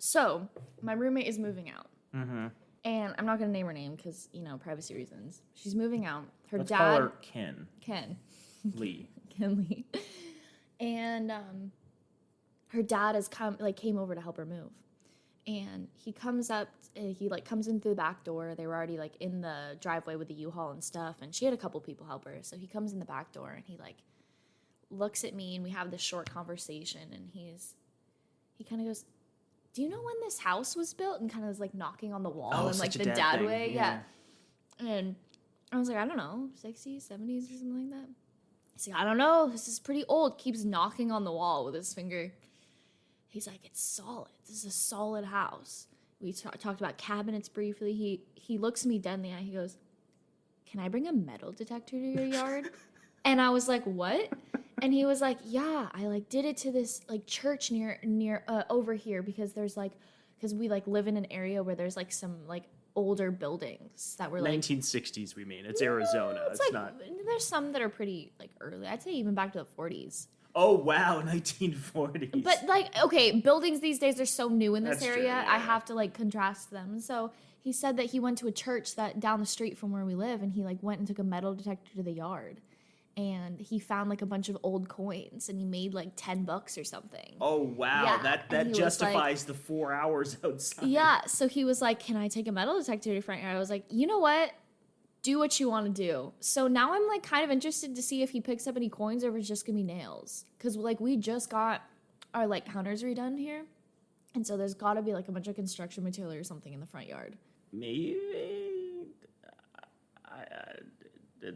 So, my roommate is moving out. Mm-hmm. And I'm not going to name her name because, privacy reasons. She's moving out. Let's call her Ken. Ken. Lee. Ken Lee. And her dad came over to help her move. And he comes up, comes in through the back door. They were already, in the driveway with the U-Haul and stuff. And she had a couple people help her. So he comes in the back door and he, looks at me and we have this short conversation. And he kind of goes, do you know when this house was built? And kind of was knocking on the wall in the dad way. Yeah. And I was like, I don't know, 60s, 70s or something like that. He's like, I don't know. This is pretty old. Keeps knocking on the wall with his finger. He's like, it's solid. This is a solid house. We talked about cabinets briefly. He looks me dead in the eye. He goes, can I bring a metal detector to your yard? And I was like, what? And he was like, yeah, I did it to this church near over here because there's because we live in an area where there's some older buildings that were 1960s. We mean it's Arizona. It's not. There's some that are pretty early. I'd say even back to the 40s. Oh wow, 1940s. But okay, buildings these days are so new in this area. True, yeah. I have to contrast them. So he said that he went to a church that down the street from where we live, and he went and took a metal detector to the yard. And he found a bunch of old coins, and he made $10 or something. Oh wow, yeah. that justifies the 4 hours outside. Yeah, so he was like, "Can I take a metal detector to your front yard?" I was like, "You know what? Do what you want to do." So now I'm kind of interested to see if he picks up any coins or if it's just gonna be nails, because we just got our counters redone here, and so there's got to be a bunch of construction material or something in the front yard. Maybe.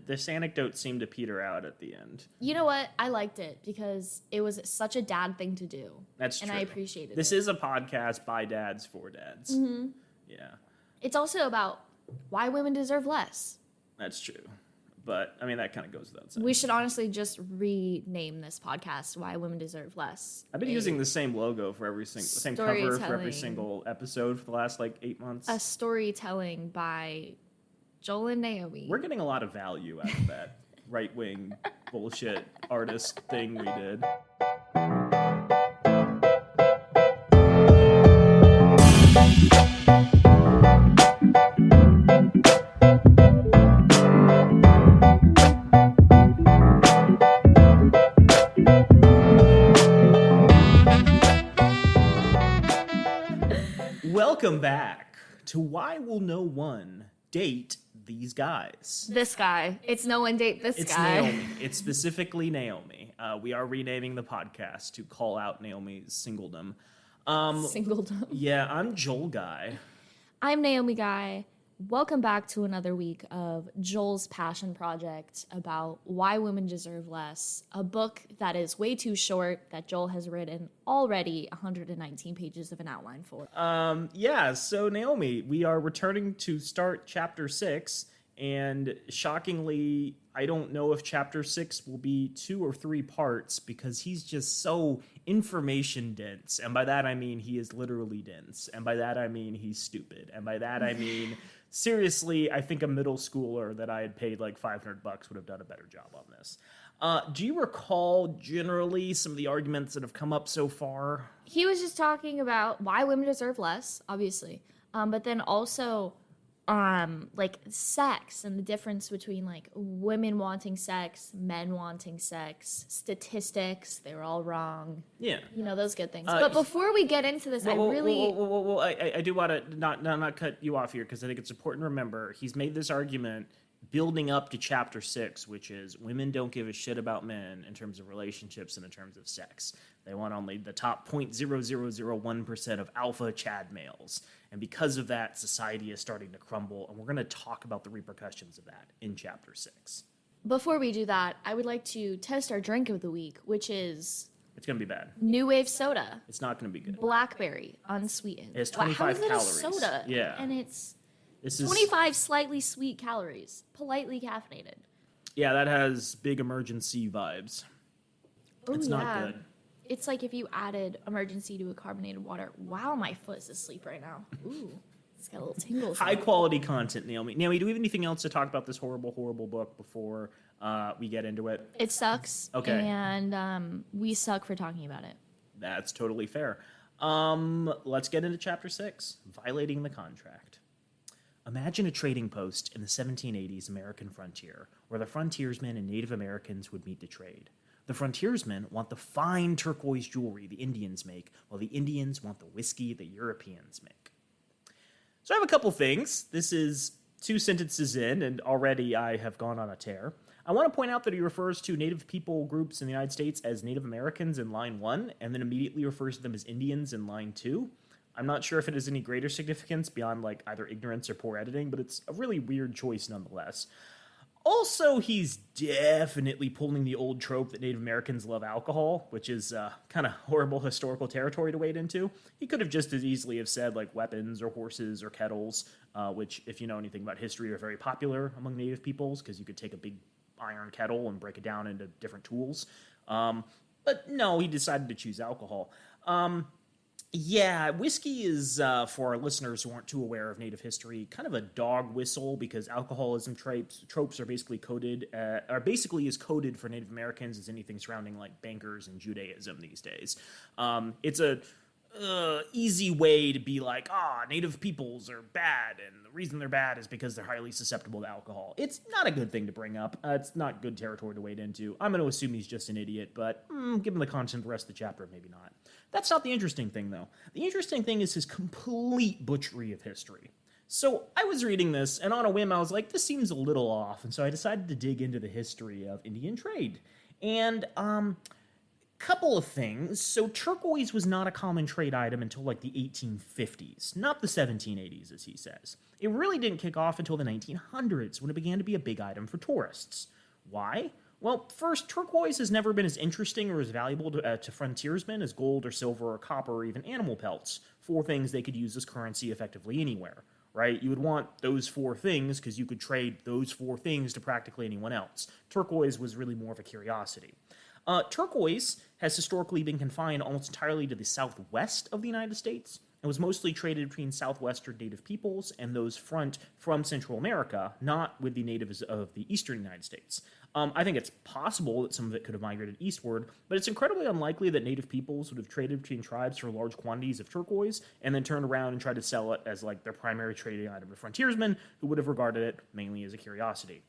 This anecdote seemed to peter out at the end. You know what? I liked it because it was such a dad thing to do. That's true. And I appreciated it. This is a podcast by dads for dads. Mm-hmm. Yeah. It's also about why women deserve less. That's true. But, that kind of goes without saying. We should honestly just rename this podcast Why Women Deserve Less. I've been using the same logo for every single, same cover for every single episode for the last 8 months. A storytelling by Joel and Naomi. We're getting a lot of value out of that right-wing bullshit artist thing we did. Welcome back to Why Will No One Date These Guys. This guy. It's no one date this it's guy. Naomi. It's specifically Naomi. We are renaming the podcast to call out Naomi's singledom. Singledom. Yeah, I'm Joel Guy. I'm Naomi Guy. Welcome back to another week of Joel's passion project about why women deserve less, a book that is way too short that Joel has written already 119 pages of an outline for. So Naomi, we are returning to start chapter 6, and shockingly, I don't know if chapter 6 will be 2 or 3 parts because he's just so information dense, and by that I mean he is literally dense, and by that I mean he's stupid, and by that I mean seriously, I think a middle schooler that I had paid $500 would have done a better job on this. Do you recall generally some of the arguments that have come up so far? He was just talking about why women deserve less, obviously, but then also sex and the difference between women wanting sex, men wanting sex, statistics, they were all wrong. Yeah. Those good things. But before we get into this, I do want to not cut you off here because I think it's important to remember he's made this argument building up to chapter 6, which is women don't give a shit about men in terms of relationships and in terms of sex. They want only the top 0.0001% of alpha Chad males. And because of that, society is starting to crumble. And we're going to talk about the repercussions of that in chapter 6. Before we do that, I would like to test our drink of the week, which is... It's going to be bad. New Wave Soda. It's not going to be good. Blackberry, unsweetened. It's 25 calories. How is it a soda? Yeah. And it's 25 slightly sweet calories, politely caffeinated. Yeah, that has big emergency vibes. Ooh, it's not good. It's like if you added emergency to a carbonated water. Wow, my foot is asleep right now. Ooh, it's got a little tingles. High quality content, Naomi. Naomi, do we have anything else to talk about this horrible, horrible book before we get into it? It sucks. Okay. And we suck for talking about it. That's totally fair. Let's get into chapter 6, violating the contract. Imagine a trading post in the 1780s American frontier, where the frontiersmen and Native Americans would meet to trade. The frontiersmen want the fine turquoise jewelry the Indians make, while the Indians want the whiskey the Europeans make. So I have a couple things. This is 2 sentences in, and already I have gone on a tear. I want to point out that he refers to Native people groups in the United States as Native Americans in line 1, and then immediately refers to them as Indians in line 2. I'm not sure if it has any greater significance beyond like either ignorance or poor editing, but it's a really weird choice nonetheless. Also, he's definitely pulling the old trope that Native Americans love alcohol, which is kind of horrible historical territory to wade into. He could have just as easily have said like weapons or horses or kettles, which, if you know anything about history, are very popular among Native peoples because you could take a big iron kettle and break it down into different tools. But no, he decided to choose alcohol. Yeah, whiskey is, for our listeners who aren't too aware of Native history, kind of a dog whistle because alcoholism tropes are basically coded, is coded for Native Americans as anything surrounding like bankers and Judaism these days. It's a easy way to be like, Native peoples are bad, and the reason they're bad is because they're highly susceptible to alcohol. It's not a good thing to bring up. It's not good territory to wade into. I'm going to assume he's just an idiot, but given the content of the rest of the chapter, maybe not. That's not the interesting thing, though. The interesting thing is his complete butchery of history. So I was reading this, and on a whim, I was like, this seems a little off, and so I decided to dig into the history of Indian trade. And, couple of things. So turquoise was not a common trade item until like the 1850s, not the 1780s, as he says. It really didn't kick off until the 1900s, when it began to be a big item for tourists. Why? Well, first, turquoise has never been as interesting or as valuable to frontiersmen as gold or silver or copper or even animal pelts, 4 things they could use as currency effectively anywhere, right? You would want those 4 things because you could trade those 4 things to practically anyone else. Turquoise was really more of a curiosity. Turquoise has historically been confined almost entirely to the southwest of the United States and was mostly traded between southwestern native peoples and those from Central America, not with the natives of the eastern United States. I think it's possible that some of it could have migrated eastward, but it's incredibly unlikely that native peoples would have traded between tribes for large quantities of turquoise and then turned around and tried to sell it as like their primary trading item to frontiersmen who would have regarded it mainly as a curiosity.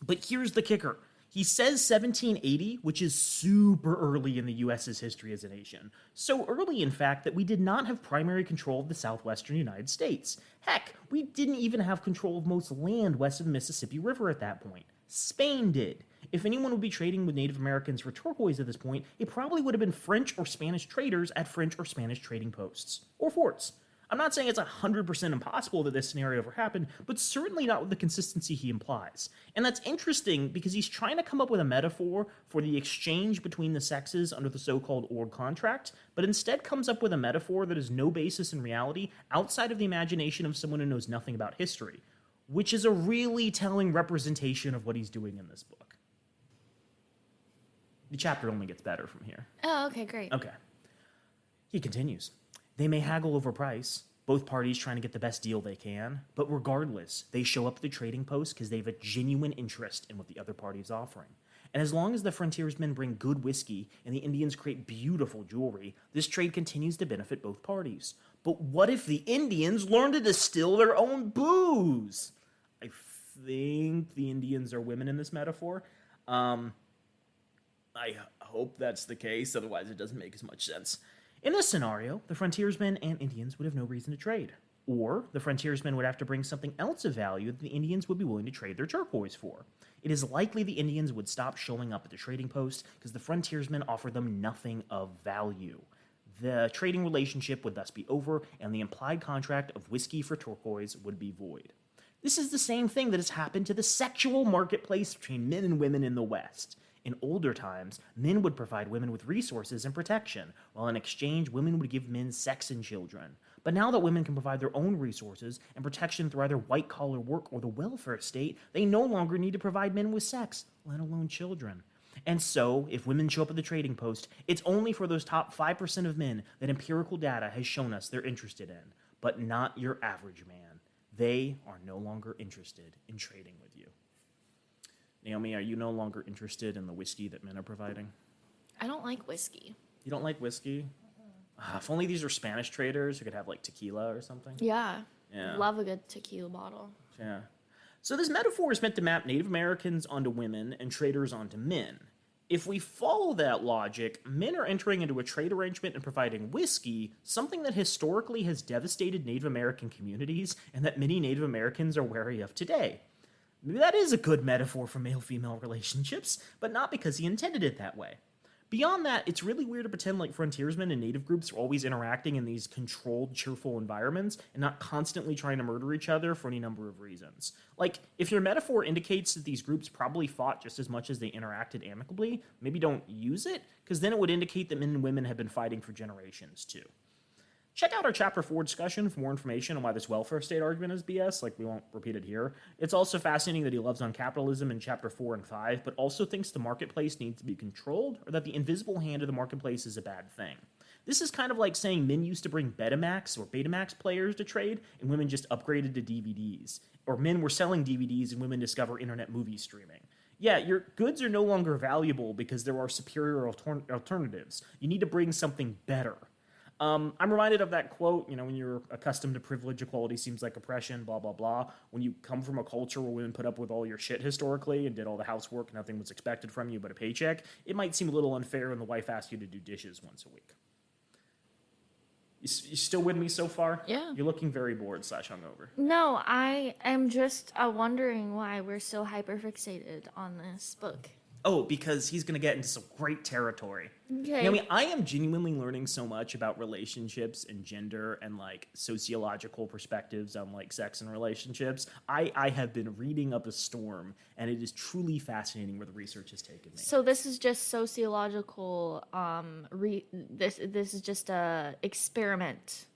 But here's the kicker. He says 1780, which is super early in the U.S.'s history as a nation. So early, in fact, that we did not have primary control of the southwestern United States. Heck, we didn't even have control of most land west of the Mississippi River at that point. Spain did. If anyone would be trading with Native Americans for turquoise at this point, it probably would have been French or Spanish traders at French or Spanish trading posts. Or forts. I'm not saying it's 100% impossible that this scenario ever happened, but certainly not with the consistency he implies. And that's interesting because he's trying to come up with a metaphor for the exchange between the sexes under the so-called Ord contract, but instead comes up with a metaphor that has no basis in reality outside of the imagination of someone who knows nothing about history, which is a really telling representation of what he's doing in this book. The chapter only gets better from here. Oh, okay, great. Okay. He continues. They may haggle over price, both parties trying to get the best deal they can, but regardless, they show up at the trading post because they have a genuine interest in what the other party is offering. And as long as the frontiersmen bring good whiskey and the Indians create beautiful jewelry, this trade continues to benefit both parties. But what if the Indians learn to distill their own booze? I think the Indians are women in this metaphor. I hope that's the case, otherwise it doesn't make as much sense. In this scenario, the frontiersmen and Indians would have no reason to trade. Or the frontiersmen would have to bring something else of value that the Indians would be willing to trade their turquoise for. It is likely the Indians would stop showing up at the trading post because the frontiersmen offer them nothing of value. The trading relationship would thus be over, and the implied contract of whiskey for turquoise would be void. This is the same thing that has happened to the sexual marketplace between men and women in the West. In older times, men would provide women with resources and protection, while in exchange, women would give men sex and children. But now that women can provide their own resources and protection through either white-collar work or the welfare state, they no longer need to provide men with sex, let alone children. And so, if women show up at the trading post, it's only for those top 5% of men that empirical data has shown us they're interested in, but not your average man. They are no longer interested in trading with you. Naomi, are you no longer interested in the whiskey that men are providing? I don't like whiskey. You don't like whiskey? If only these are Spanish traders who could have like tequila or something. Yeah. Yeah. Love a good tequila bottle. Yeah. So this metaphor is meant to map Native Americans onto women and traders onto men. If we follow that logic, men are entering into a trade arrangement and providing whiskey, something that historically has devastated Native American communities and that many Native Americans are wary of today. Maybe that is a good metaphor for male-female relationships, but not because he intended it that way. Beyond that, it's really weird to pretend like frontiersmen and native groups are always interacting in these controlled, cheerful environments and not constantly trying to murder each other for any number of reasons. Like, if your metaphor indicates that these groups probably fought just as much as they interacted amicably, maybe don't use it, because then it would indicate that men and women have been fighting for generations, too. Check out our Chapter 4 discussion for more information on why this welfare state argument is BS, like we won't repeat it here. It's also fascinating that he loves on capitalism in Chapter 4 and 5, but also thinks the marketplace needs to be controlled, or that the invisible hand of the marketplace is a bad thing. This is kind of like saying men used to bring Betamax or Betamax players to trade, and women just upgraded to DVDs. Or men were selling DVDs and women discover internet movie streaming. Yeah, your goods are no longer valuable because there are superior alternatives. You need to bring something better. I'm reminded of that quote, when you're accustomed to privilege, equality seems like oppression, blah, blah, blah. When you come from a culture where women put up with all your shit historically and did all the housework, nothing was expected from you but a paycheck, it might seem a little unfair when the wife asks you to do dishes once a week. You still with me so far? Yeah. You're looking very bored / hungover. No, I am just wondering why we're so hyperfixated on this book. Oh, because he's going to get into some great territory. Okay. I am genuinely learning so much about relationships and gender and, like, sociological perspectives on, like, sex and relationships. I have been reading up a storm, and it is truly fascinating where the research has taken me. So this is just sociological, this is just a experiment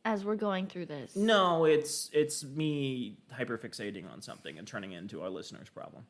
as we're going through this. No, it's me hyperfixating on something and turning it into our listener's problem.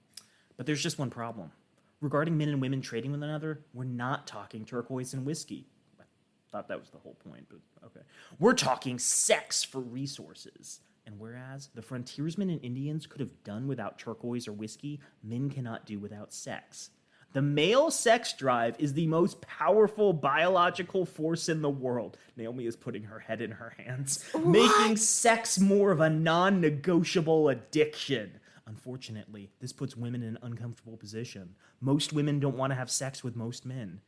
But there's just one problem. Regarding men and women trading with one another, we're not talking turquoise and whiskey. I thought that was the whole point, but okay. We're talking sex for resources. And whereas the frontiersmen and Indians could have done without turquoise or whiskey, men cannot do without sex. The male sex drive is the most powerful biological force in the world. Naomi is putting her head in her hands, making sex more of a non-negotiable addiction. Unfortunately, this puts women in an uncomfortable position. Most women don't want to have sex with most men.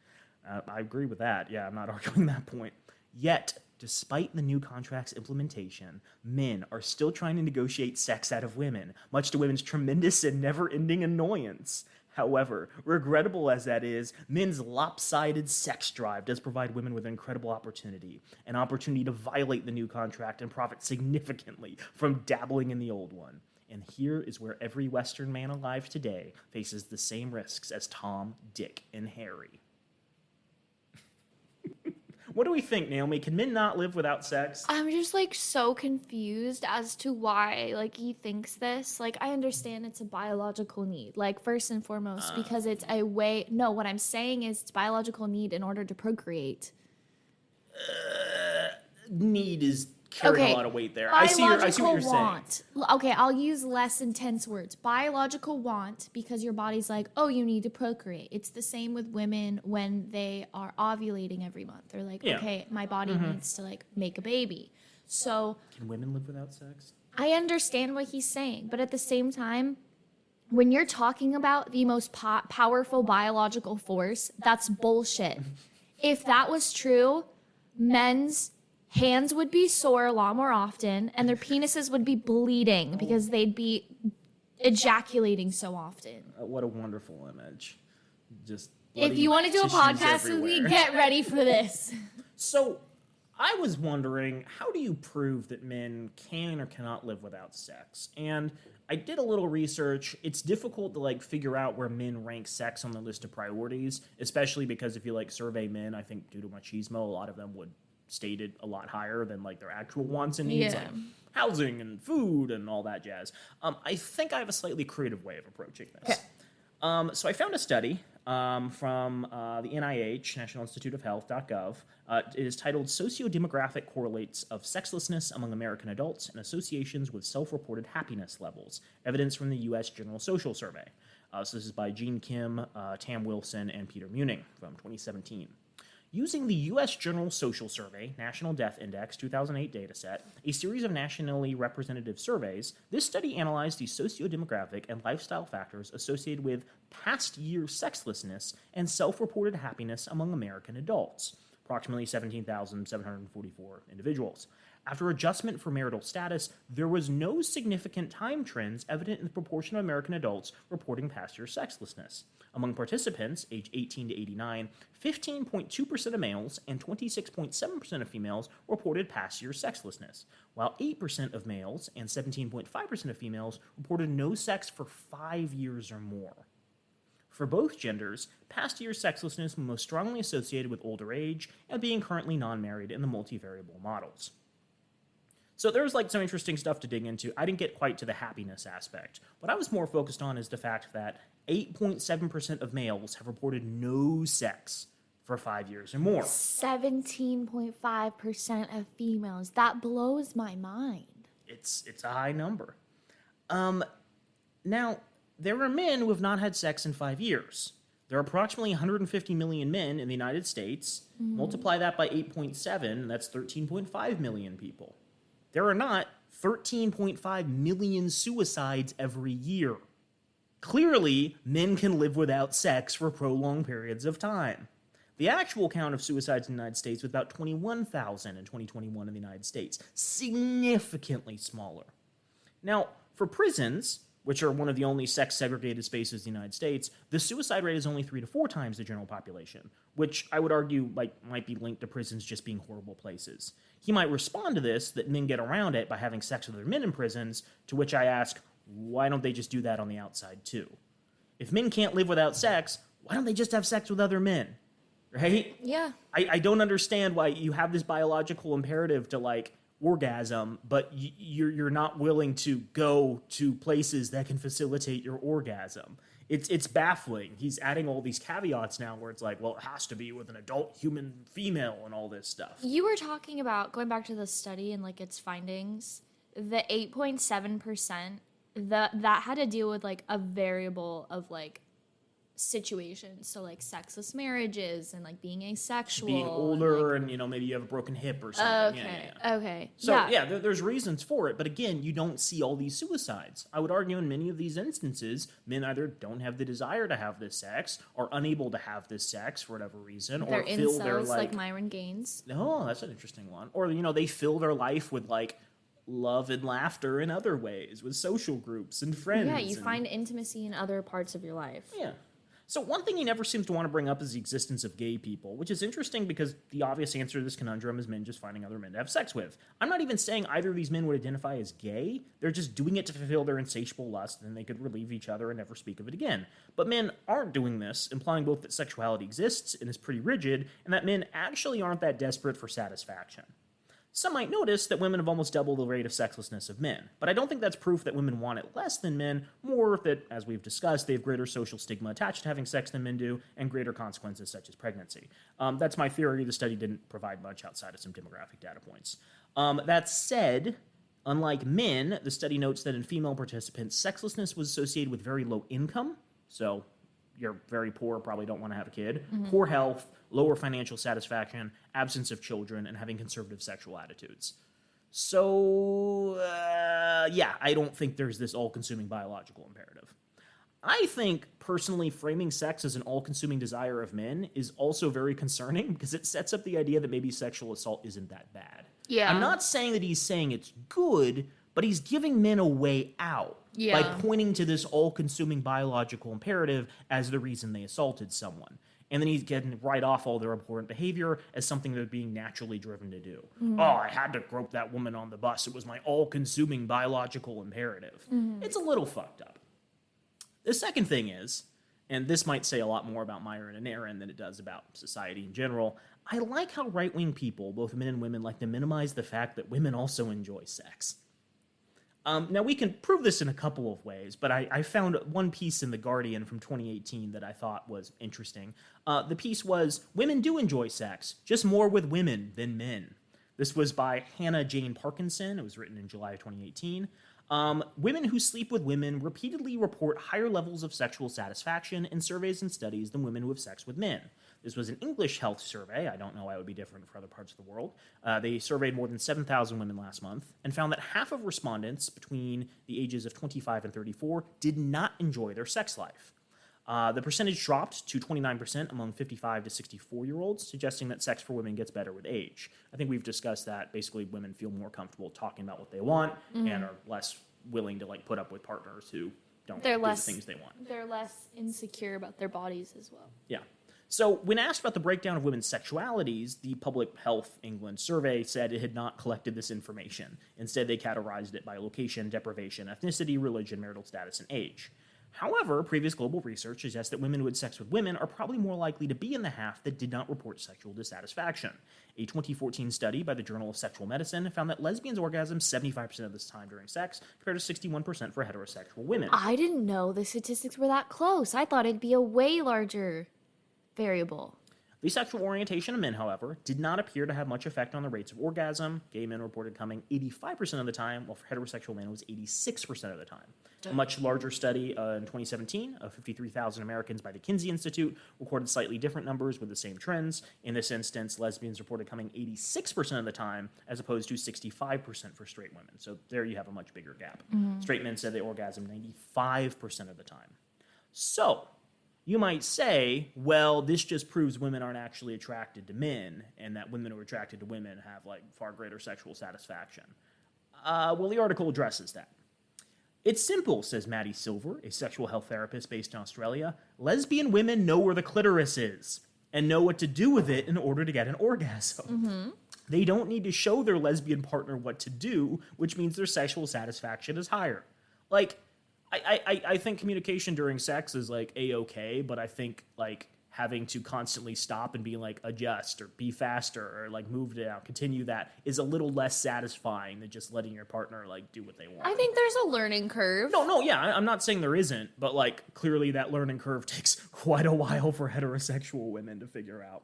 I agree with that. Yeah, I'm not arguing that point. Yet, despite the new contract's implementation, men are still trying to negotiate sex out of women, much to women's tremendous and never-ending annoyance. However, regrettable as that is, men's lopsided sex drive does provide women with an incredible opportunity, an opportunity to violate the new contract and profit significantly from dabbling in the old one. And here is where every Western man alive today faces the same risks as Tom, Dick, and Harry. What do we think, Naomi? Can men not live without sex? I'm just so confused as to why he thinks this. I understand it's a biological need. First and foremost, because it's a way. No, what I'm saying is it's biological need in order to procreate. Need is carrying a lot of weight there. I see what you're want. saying. Okay, I'll use less intense words. Biological want, because your body's you need to procreate. It's the same with women when they are ovulating every month. They're okay, my body needs to make a baby. So can women live without sex? I understand what he's saying, but at the same time, when you're talking about the most powerful biological force, that's bullshit. If that was true, men's hands would be sore a lot more often, and their penises would be bleeding because they'd be ejaculating so often. What a wonderful image. Just if you want to do a podcast with me, get ready for this. So, I was wondering, how do you prove that men can or cannot live without sex? And I did a little research. It's difficult to figure out where men rank sex on the list of priorities, especially because if you survey men, I think due to machismo, a lot of them would state it a lot higher than their actual wants and needs, like housing and food and all that jazz. I think I have a slightly creative way of approaching this. Okay. So I found a study from the NIH, National Institute of Health.gov. It is titled Socio-Demographic Correlates of Sexlessness Among American Adults and Associations with Self-Reported Happiness Levels, Evidence from the U.S. General Social Survey. So this is by Gene Kim, Tam Wilson, and Peter Muning from 2017. Using the U.S. General Social Survey, National Death Index 2008 dataset, a series of nationally representative surveys, this study analyzed the socio-demographic and lifestyle factors associated with past year sexlessness and self-reported happiness among American adults, approximately 17,744 individuals. After adjustment for marital status, there was no significant time trends evident in the proportion of American adults reporting past year sexlessness. Among participants, aged 18 to 89, 15.2% of males and 26.7% of females reported past year sexlessness, while 8% of males and 17.5% of females reported no sex for 5 years or more. For both genders, past year sexlessness was most strongly associated with older age and being currently non-married in the multivariable models. So there's some interesting stuff to dig into. I didn't get quite to the happiness aspect. What I was more focused on is the fact that 8.7% of males have reported no sex for 5 years or more. 17.5% of females. That blows my mind. It's a high number. Now, there are men who have not had sex in 5 years. There are approximately 150 million men in the United States. Multiply that by 8.7, that's 13.5 million people. There are not 13.5 million suicides every year. Clearly, men can live without sex for prolonged periods of time. The actual count of suicides in the United States was about 21,000 in 2021 in the United States, significantly smaller. Now, for prisons, which are one of the only sex-segregated spaces in the United States, the suicide rate is only 3 to 4 times the general population, which I would argue might be linked to prisons just being horrible places. He might respond to this, that men get around it by having sex with other men in prisons, to which I ask, why don't they just do that on the outside too? If men can't live without sex, why don't they just have sex with other men? Right? Yeah. I don't understand why you have this biological imperative to orgasm, but you're not willing to go to places that can facilitate your orgasm. It's baffling. He's adding all these caveats now where it's it has to be with an adult human female and all this stuff. You were talking about, going back to the study and its findings, the 8.7%, that had to deal with a variable of situations, so sexless marriages and being asexual, being older and maybe you have a broken hip or something. Okay. So there's reasons for it, but again, you don't see all these suicides. I would argue in many of these instances, men either don't have the desire to have this sex, or unable to have this sex for whatever reason, they're or fill their incels, like Myron Gaines. Oh, that's an interesting one. Or they fill their life with love and laughter in other ways, with social groups and friends. Yeah, you find intimacy in other parts of your life. Yeah. So one thing he never seems to want to bring up is the existence of gay people, which is interesting because the obvious answer to this conundrum is men just finding other men to have sex with. I'm not even saying either of these men would identify as gay. They're just doing it to fulfill their insatiable lust, and they could relieve each other and never speak of it again. But men aren't doing this, implying both that sexuality exists and is pretty rigid, and that men actually aren't that desperate for satisfaction. Some might notice that women have almost double the rate of sexlessness of men, but I don't think that's proof that women want it less than men, more that, as we've discussed, they have greater social stigma attached to having sex than men do, and greater consequences such as pregnancy. That's my theory. The study didn't provide much outside of some demographic data points. That said, unlike men, the study notes that in female participants, sexlessness was associated with very low income, so you're very poor, probably don't want to have a kid, poor health, lower financial satisfaction, absence of children, and having conservative sexual attitudes. So, I don't think there's this all-consuming biological imperative. I think, personally, framing sex as an all-consuming desire of men is also very concerning because it sets up the idea that maybe sexual assault isn't that bad. Yeah. I'm not saying that he's saying it's good, but he's giving men a way out by pointing to this all-consuming biological imperative as the reason they assaulted someone. And then he's getting right off all their abhorrent behavior as something they're being naturally driven to do. Oh, I had to grope that woman on the bus. It was my all-consuming biological imperative. It's a little fucked up. The second thing is, and this might say a lot more about Myron and Aaron than it does about society in general, I like how right-wing people, both men and women, like to minimize the fact that women also enjoy sex. Now, we can prove this in a couple of ways, but I found one piece in The Guardian from 2018 that I thought was interesting. The piece was, women do enjoy sex, just more with women than men. This was by Hannah Jane Parkinson. It was written in July of 2018. Women who sleep with women repeatedly report higher levels of sexual satisfaction in surveys and studies than women who have sex with men. This was an English health survey. I don't know why it would be different for other parts of the world. They surveyed more than 7,000 women last month and found that half of respondents between the ages of 25 and 34 did not enjoy their sex life. The percentage dropped to 29% among 55 to 64-year-olds, suggesting that sex for women gets better with age. I think we've discussed that. Basically, women feel more comfortable talking about what they want and are less willing to put up with partners who don't do the things they want. They're less insecure about their bodies as well. Yeah. So when asked about the breakdown of women's sexualities, the Public Health England survey said it had not collected this information. Instead, they categorized it by location, deprivation, ethnicity, religion, marital status, and age. However, previous global research suggests that women who had sex with women are probably more likely to be in the half that did not report sexual dissatisfaction. A 2014 study by the Journal of Sexual Medicine found that lesbians orgasm 75% of the time during sex, compared to 61% for heterosexual women. I didn't know the statistics were that close. I thought it'd be a way larger variable. The sexual orientation of men, however, did not appear to have much effect on the rates of orgasm. Gay men reported coming 85% of the time, while for heterosexual men it was 86% of the time. A much larger study in 2017 of 53,000 Americans by the Kinsey Institute recorded slightly different numbers with the same trends. In this instance, lesbians reported coming 86% of the time, as opposed to 65% for straight women. So there you have a much bigger gap. Straight men said they orgasm 95% of the time. So you might say, well, this just proves women aren't actually attracted to men, and that women who are attracted to women have far greater sexual satisfaction. Well, the article addresses that. It's simple, says Maddie Silver, a sexual health therapist based in Australia. Lesbian women know where the clitoris is and know what to do with it in order to get an orgasm. They don't need to show their lesbian partner what to do, which means their sexual satisfaction is higher. I think communication during sex is A-okay, but I think having to constantly stop and be adjust or be faster or move down, continue that is a little less satisfying than just letting your partner do what they want. I think there's a learning curve. No, yeah, I'm not saying there isn't, but clearly that learning curve takes quite a while for heterosexual women to figure out.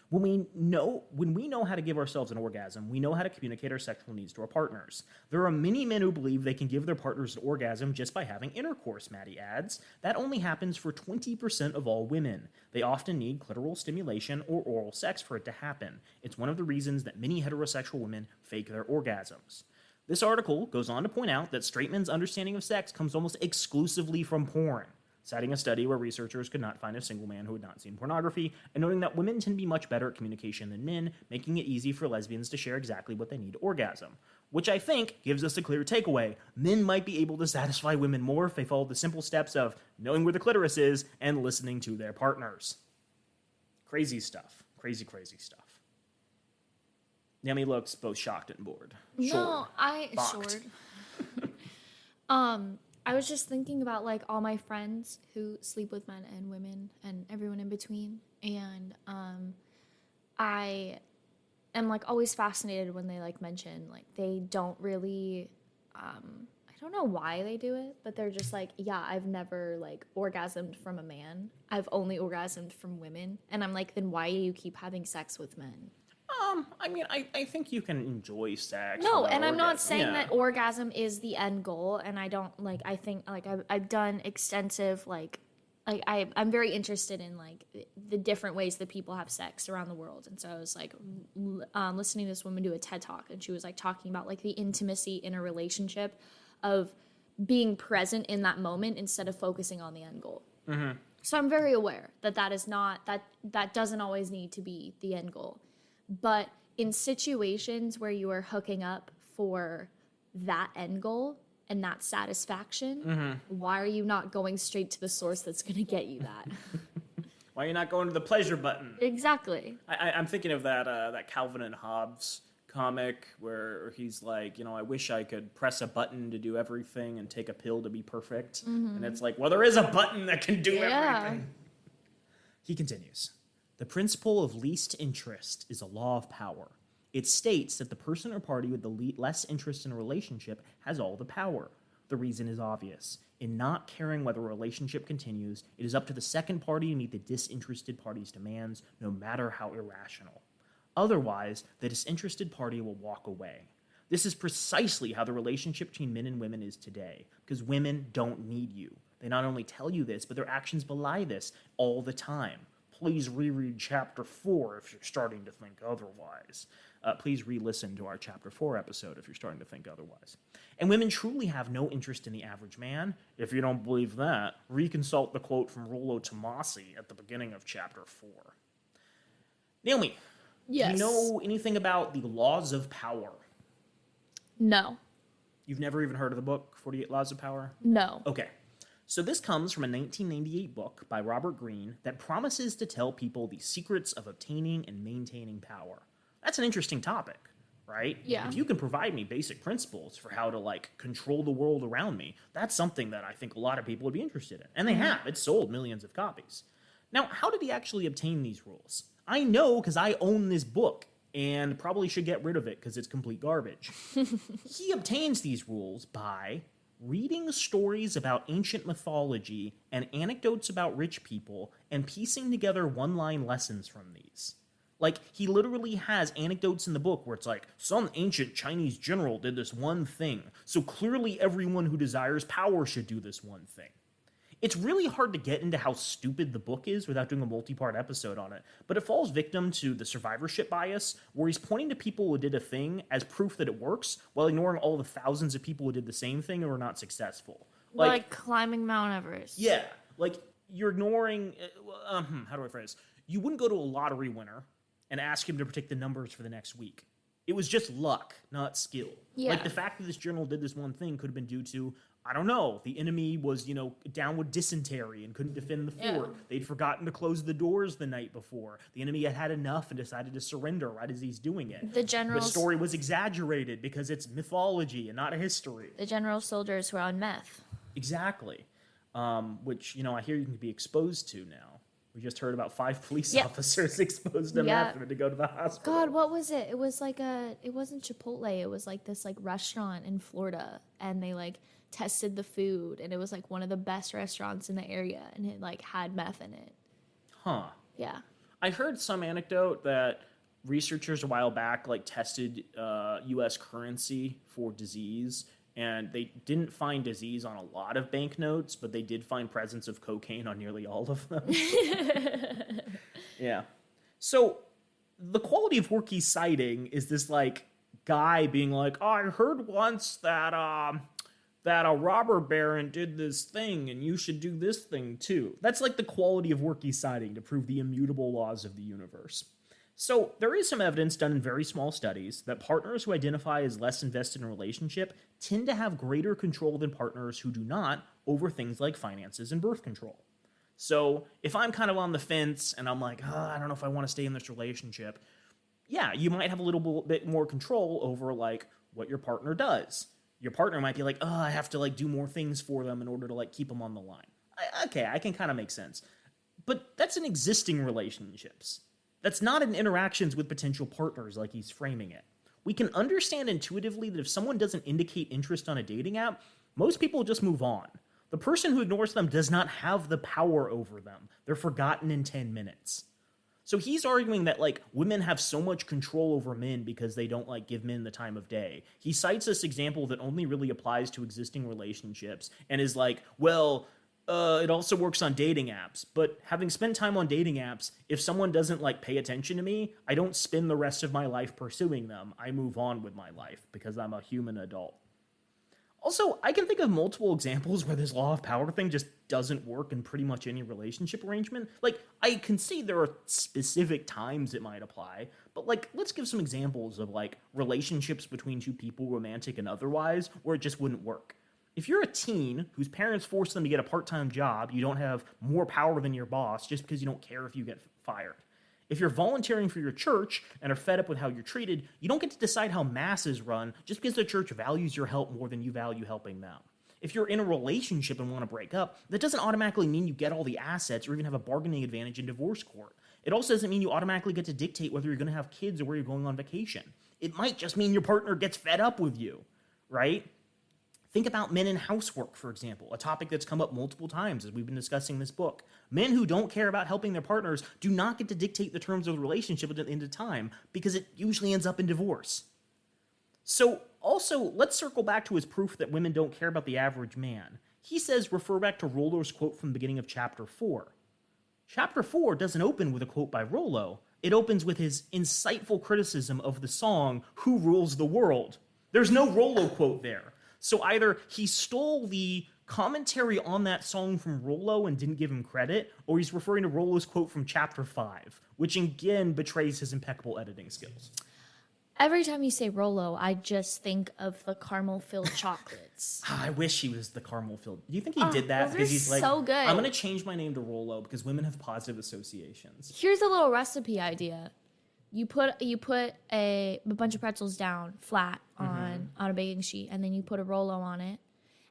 When we know how to give ourselves an orgasm, we know how to communicate our sexual needs to our partners. There are many men who believe they can give their partners an orgasm just by having intercourse, Maddie adds. That only happens for 20% of all women. They often need clitoral stimulation or oral sex for it to happen. It's one of the reasons that many heterosexual women fake their orgasms. This article goes on to point out that straight men's understanding of sex comes almost exclusively from porn, citing a study where researchers could not find a single man who had not seen pornography, and noting that women tend to be much better at communication than men, making it easy for lesbians to share exactly what they need to orgasm. Which I think gives us a clear takeaway. Men might be able to satisfy women more if they follow the simple steps of knowing where the clitoris is and listening to their partners. Crazy stuff. Crazy stuff. Naomi looks both shocked and bored. No, Balked. I was just thinking about all my friends who sleep with men and women and everyone in between, and I am always fascinated when they mention they don't really I don't know why they do it, but they're just yeah, I've never orgasmed from a man. I've only orgasmed from women, and I'm then why do you keep having sex with men? I think you can enjoy sex. No, and I'm not saying that orgasm is the end goal, and I don't I think I've done extensive I'm very interested in the different ways that people have sex around the world, and so I was listening to this woman do a TED talk, and she was talking about the intimacy in a relationship of being present in that moment instead of focusing on the end goal. Mm-hmm. So I'm very aware that is not that doesn't always need to be the end goal. But in situations where you are hooking up for that end goal and that satisfaction, why are you not going straight to the source that's going to get you that? Why are you not going to the pleasure button? Exactly. I'm thinking of that Calvin and Hobbes comic where he's I wish I could press a button to do everything and take a pill to be perfect. And it's well, there is a button that can do everything. He continues. The principle of least interest is a law of power. It states that the person or party with the less interest in a relationship has all the power. The reason is obvious. In not caring whether a relationship continues, it is up to the second party to meet the disinterested party's demands, no matter how irrational. Otherwise, the disinterested party will walk away. This is precisely how the relationship between men and women is today, because women don't need you. They not only tell you this, but their actions belie this all the time. please reread chapter 4 if you're starting to think otherwise. Please re-listen to our chapter 4 episode if you're starting to think otherwise. And women truly have no interest in the average man. If you don't believe that, reconsult the quote from Rollo Tomasi at the beginning of chapter 4. Naomi, Yes. do you know anything about the laws of power? No. You've never even heard of the book, 48 Laws of Power? No. Okay. So this comes from a 1998 book by Robert Greene that promises to tell people the secrets of obtaining and maintaining power. That's an interesting topic, right? Yeah. If you can provide me basic principles for how to, like, control the world around me, that's something that I think a lot of people would be interested in. And they have. It's sold millions of copies. Now, how did he actually obtain these rules? I know because I own this book and probably should get rid of it because it's complete garbage. He obtains these rules by reading stories about ancient mythology and anecdotes about rich people and piecing together one-line lessons from these. Like, he literally has anecdotes in the book where it's like, some ancient Chinese general did this one thing, so clearly everyone who desires power should do this one thing. It's really hard to get into how stupid the book is without doing a multi-part episode on it, but it falls victim to the survivorship bias, where he's pointing to people who did a thing as proof that it works, while ignoring all the thousands of people who did the same thing and were not successful. Like climbing Mount Everest. Yeah, like, you're ignoring... how do I phrase? You wouldn't go to a lottery winner and ask him to predict the numbers for the next week. It was just luck, not skill. Yeah. Like, the fact that this general did this one thing could have been due to, I don't know, the enemy was, down with dysentery and couldn't defend the fort. Yeah. They'd forgotten to close the doors the night before. The enemy had had enough and decided to surrender right as he's doing it. The story was exaggerated because it's mythology and not a history. The general soldiers were on meth. Exactly. Which, I hear you can be exposed to now. We just heard about 5 police officers exposed to meth and had to go to the hospital. God, what was it? It was like it wasn't Chipotle. It was like this like restaurant in Florida, and they like tested the food, and it was like one of the best restaurants in the area, and it like had meth in it. Huh. Yeah. I heard some anecdote that researchers a while back like tested U.S. currency for disease, and they didn't find disease on a lot of banknotes, but they did find presence of cocaine on nearly all of them. Yeah. So the quality of work he's citing is this like guy being like, oh, I heard once that a robber baron did this thing and you should do this thing too. That's like the quality of work he's citing to prove the immutable laws of the universe. So there is some evidence done in very small studies that partners who identify as less invested in a relationship tend to have greater control than partners who do not over things like finances and birth control. So if I'm kind of on the fence and I'm like, I don't know if I want to stay in this relationship, yeah, you might have a little bit more control over like what your partner does. Your partner might be like, I have to like do more things for them in order to like keep them on the line. Okay, I can kind of make sense. But that's in existing relationships. That's not in interactions with potential partners like he's framing it. We can understand intuitively that if someone doesn't indicate interest on a dating app, most people just move on. The person who ignores them does not have the power over them. They're forgotten in 10 minutes. So he's arguing that like women have so much control over men because they don't like give men the time of day. He cites this example that only really applies to existing relationships and is like, well, it also works on dating apps. But having spent time on dating apps, if someone doesn't like pay attention to me, I don't spend the rest of my life pursuing them. I move on with my life because I'm a human adult. Also, I can think of multiple examples where this law of power thing just doesn't work in pretty much any relationship arrangement. Like, I can see there are specific times it might apply, but like, let's give some examples of like relationships between two people, romantic and otherwise, where it just wouldn't work. If you're a teen whose parents force them to get a part-time job, you don't have more power than your boss just because you don't care if you get fired. If you're volunteering for your church and are fed up with how you're treated, you don't get to decide how mass is run just because the church values your help more than you value helping them. If you're in a relationship and want to break up, that doesn't automatically mean you get all the assets or even have a bargaining advantage in divorce court. It also doesn't mean you automatically get to dictate whether you're going to have kids or where you're going on vacation. It might just mean your partner gets fed up with you, right? Think about men in housework, for example, a topic that's come up multiple times as we've been discussing this book. Men who don't care about helping their partners do not get to dictate the terms of the relationship at the end of time because it usually ends up in divorce. So also, let's circle back to his proof that women don't care about the average man. He says, refer back to Rollo's quote from the beginning of chapter 4. Chapter 4 doesn't open with a quote by Rollo. It opens with his insightful criticism of the song Who Rules the World. There's no Rollo quote there. So either he stole the commentary on that song from Rollo and didn't give him credit, or he's referring to Rollo's quote from Chapter 5, which again betrays his impeccable editing skills. Every time you say Rollo, I just think of the caramel-filled chocolates. I wish he was the caramel filled. Do you think he did that? Those Because are he's like, so good. I'm going to change my name to Rollo because women have positive associations. Here's a little recipe idea. You put a bunch of pretzels down flat on a baking sheet, and then you put a Rollo on it,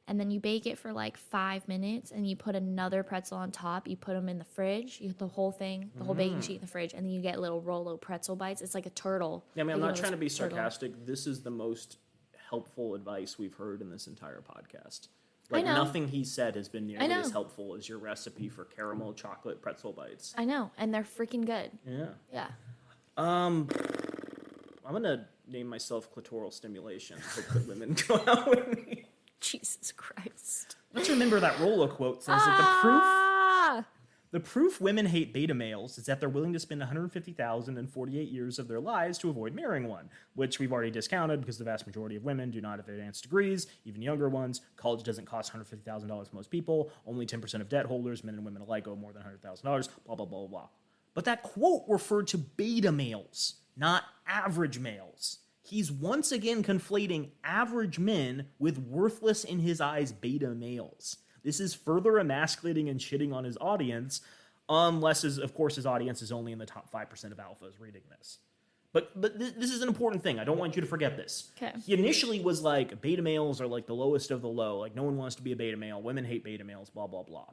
and then you bake it for like 5 minutes, and you put another pretzel on top. You put them in the fridge. You put the whole thing, the whole baking sheet in the fridge, and then you get little Rollo pretzel bites. It's like a turtle. Yeah, I mean, I'm Like, not trying to be turtle. sarcastic. This is the most helpful advice we've heard in this entire podcast. Like, know. Nothing he said has been nearly know. as helpful as your recipe for caramel chocolate pretzel bites. I know, and they're freaking good. Yeah. Yeah. I'm gonna name myself clitoral stimulation. Hope that women go out with me. Jesus Christ. Let's remember that Rollo quote says that Ah! the proof women hate beta males is that they're willing to spend 150,000 and 48 years of their lives to avoid marrying one, which we've already discounted because the vast majority of women do not have advanced degrees, even younger ones. College doesn't cost $150,000 for most people. Only 10% of debt holders, men and women alike, owe more than $100,000, blah, blah, blah, blah. But that quote referred to beta males, not average males. He's once again conflating average men with worthless in his eyes beta males. This is further emasculating and shitting on his audience, unless, of course, his audience is only in the top 5% of alphas reading this. But this is an important thing. I don't want you to forget this. Okay. He initially was like, beta males are like the lowest of the low. Like, no one wants to be a beta male. Women hate beta males, blah, blah, blah.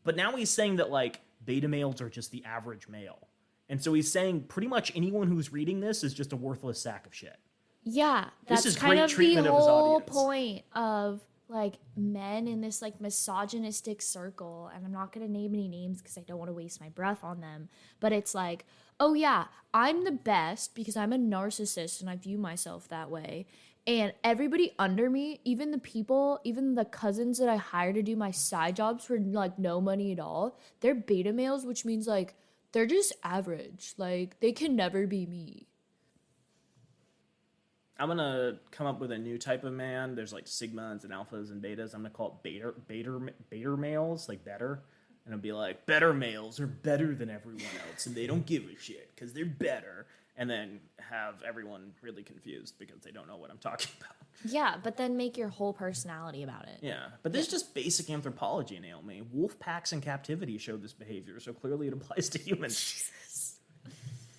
But now he's saying that, like, beta males are just the average male. And so he's saying pretty much anyone who's reading this is just a worthless sack of shit. Yeah, This that's is kind great of the treatment of his whole audience. point of like men in this like misogynistic circle. And I'm not gonna name any names because I don't want to waste my breath on them. But it's like, oh yeah, I'm the best because I'm a narcissist and I view myself that way. And everybody under me, even the cousins that I hire to do my side jobs for like no money at all, they're beta males, which means like they're just average. Like they can never be me. I'm going to come up with a new type of man. There's like sigmas and alphas and betas. I'm going to call it beta males, like better. And it'll be like, better males are better than everyone else, and they don't give a shit because they're better. And then have everyone really confused because they don't know what I'm talking about. Yeah, but then make your whole personality about it. Yeah, but this is just basic anthropology, Naomi. Wolf packs in captivity show this behavior, so clearly it applies to humans.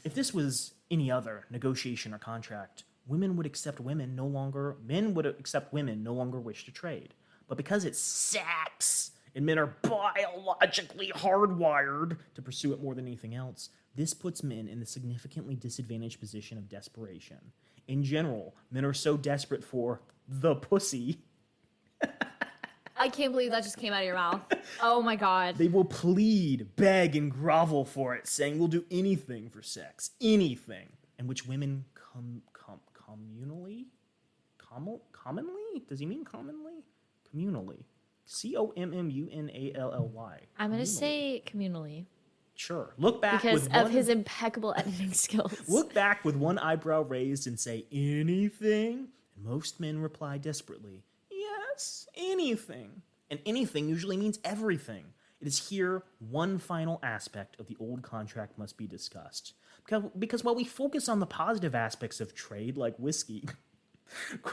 If this was any other negotiation or contract, men would accept women no longer wish to trade. But because it's sex, and men are biologically hardwired to pursue it more than anything else, this puts men in a significantly disadvantaged position of desperation. In general, men are so desperate for the pussy, I can't believe that just came out of your mouth. Oh my god. they will plead, beg, and grovel for it, saying we'll do anything for sex, anything. And which women communally? Commonly? Does he mean commonly? Communally. COMMUNALLY. I'm going to say communally. Sure. Look back Because with of one, his impeccable editing skills. look back with one eyebrow raised and say anything, and most men reply desperately, yes, anything. And anything usually means everything. It is here one final aspect of the old contract must be discussed. Because while we focus on the positive aspects of trade, like whiskey,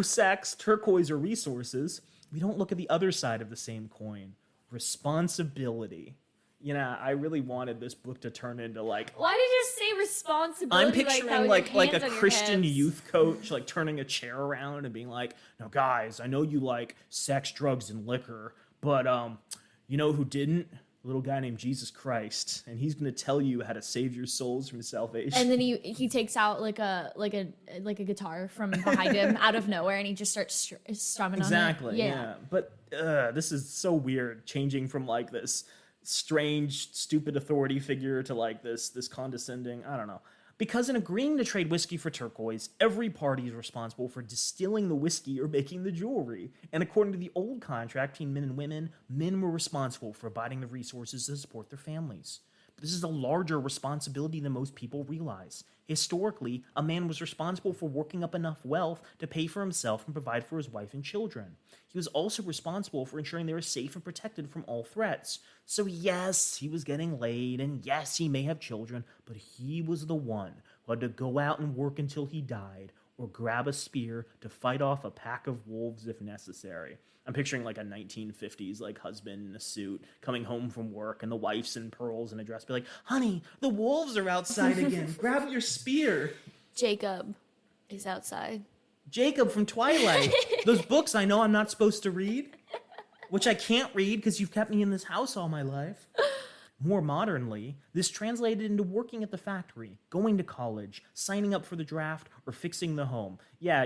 sex, turquoise, or resources, we don't look at the other side of the same coin, responsibility. You know, I really wanted this book to turn into like... Why did you say responsibility? I'm picturing like a Christian youth coach like turning a chair around and being like, "Now guys, I know you like sex, drugs, and liquor, but you know who didn't? A little guy named Jesus Christ, and he's going to tell you how to save your souls from salvation." And then he takes out like a guitar from behind him out of nowhere, and he just starts strumming Exactly. on it. Yeah. But this is so weird, changing from like this strange, stupid authority figure to like this condescending. I don't know. Because in agreeing to trade whiskey for turquoise, every party is responsible for distilling the whiskey or making the jewelry. And according to the old contract between men and women, men were responsible for providing the resources to support their families. This is a larger responsibility than most people realize. Historically, a man was responsible for working up enough wealth to pay for himself and provide for his wife and children. He was also responsible for ensuring they were safe and protected from all threats. So yes, he was getting laid, and yes, he may have children, but he was the one who had to go out and work until he died, or grab a spear to fight off a pack of wolves if necessary. I'm picturing like a 1950s like husband in a suit coming home from work, and the wife's in pearls and a dress, be like, honey, the wolves are outside again. Grab your spear. Jacob is outside. Jacob from Twilight. Those books I know I'm not supposed to read, which I can't read because you've kept me in this house all my life. More modernly, this translated into working at the factory, going to college, signing up for the draft, or fixing the home. Yeah,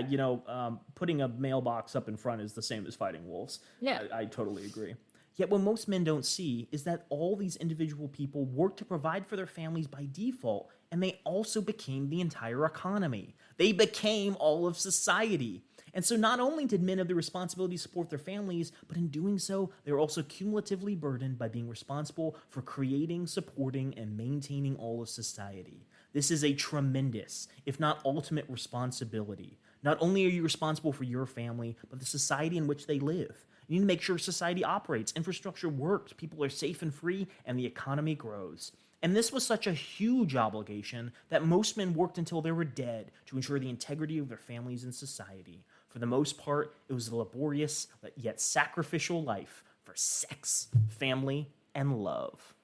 putting a mailbox up in front is the same as fighting wolves. Yeah. I totally agree. Yet what most men don't see is that all these individual people work to provide for their families by default, and they also became the entire economy. They became all of society. And so not only did men have the responsibility to support their families, but in doing so, they were also cumulatively burdened by being responsible for creating, supporting, and maintaining all of society. This is a tremendous, if not ultimate, responsibility. Not only are you responsible for your family, but the society in which they live. You need to make sure society operates, infrastructure works, people are safe and free, and the economy grows. And this was such a huge obligation that most men worked until they were dead to ensure the integrity of their families and society. For the most part, it was a laborious yet sacrificial life for sex, family, and love.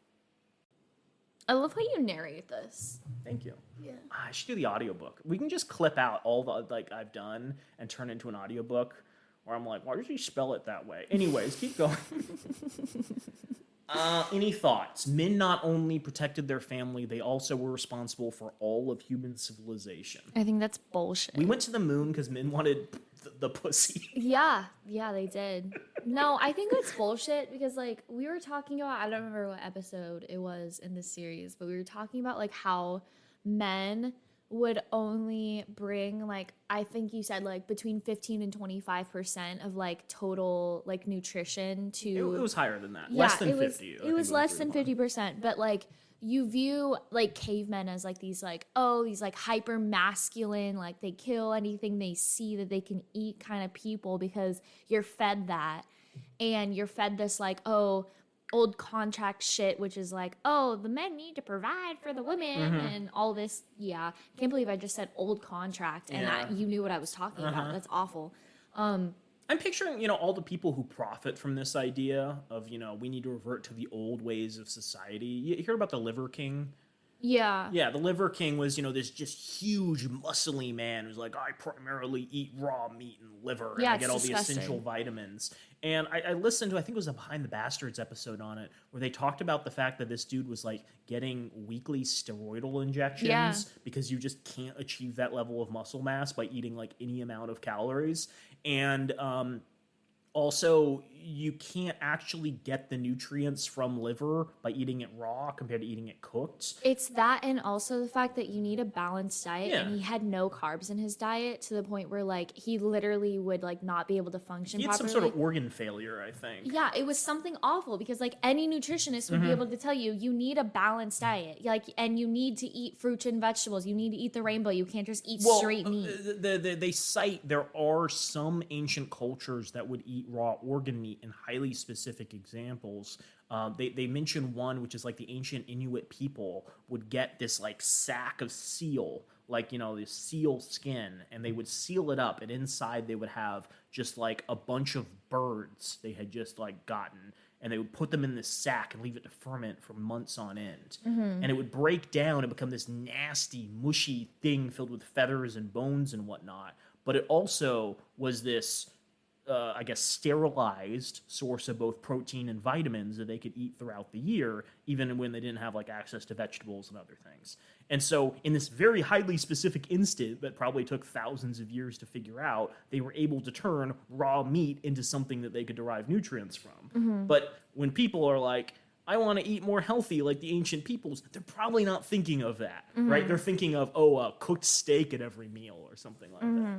I love how you narrate this. Thank you. Yeah. I should do the audiobook. We can just clip out all the I've done and turn it into an audiobook where I'm like, why did you spell it that way? Anyways, keep going. Any thoughts? Men not only protected their family, they also were responsible for all of human civilization. I think that's bullshit. We went to the moon because men wanted the pussy. Yeah, they did. No, I think that's bullshit because, like, we were talking about, I don't remember what episode it was in this series, but we were talking about, like, how men would only bring, like, I think you said, like, between 15 and 25% of, like, total, like, nutrition to... It was higher than that. Yeah, less than 50. It was less than 50%, but, like, you view, like, cavemen as, like, these, like, these, like, hyper masculine, like, they kill anything they see that they can eat kind of people because you're fed that. And you're fed this, like, old contract shit, which is like, the men need to provide for the women and all this. Yeah. Can't believe I just said old contract and you knew what I was talking about. That's awful. I'm picturing, all the people who profit from this idea of, we need to revert to the old ways of society. You hear about the Liver King? Yeah. Yeah, the Liver King was, this just huge, muscly man who's like, I primarily eat raw meat and liver, and I get all disgusting. the essential vitamins. And I listened to, I think it was a Behind the Bastards episode on it, where they talked about the fact that this dude was, like, getting weekly steroidal injections because you just can't achieve that level of muscle mass by eating, like, any amount of calories. And also, you can't actually get the nutrients from liver by eating it raw compared to eating it cooked. It's that, and also the fact that you need a balanced diet, Yeah. and he had no carbs in his diet to the point where, like, he literally would, like, not be able to function He had properly. some sort of organ failure, I think. Yeah, it was something awful because, like, any nutritionist would be able to tell you, you need a balanced diet, like, and you need to eat fruits and vegetables. You need to eat the rainbow. You can't just eat straight meat. They cite there are some ancient cultures that would eat raw organ meat in highly specific examples. They mention one, which is like the ancient Inuit people would get this like sack of seal, like, this seal skin, and they would seal it up, and inside they would have just like a bunch of birds they had just like gotten, and they would put them in this sack and leave it to ferment for months on end. And it would break down and become this nasty, mushy thing filled with feathers and bones and whatnot. But it also was this sterilized source of both protein and vitamins that they could eat throughout the year, even when they didn't have like access to vegetables and other things. And so in this very highly specific instant that probably took thousands of years to figure out, they were able to turn raw meat into something that they could derive nutrients from. But when people are like, I want to eat more healthy like the ancient peoples, they're probably not thinking of that, right? They're thinking of, a cooked steak at every meal or something like that.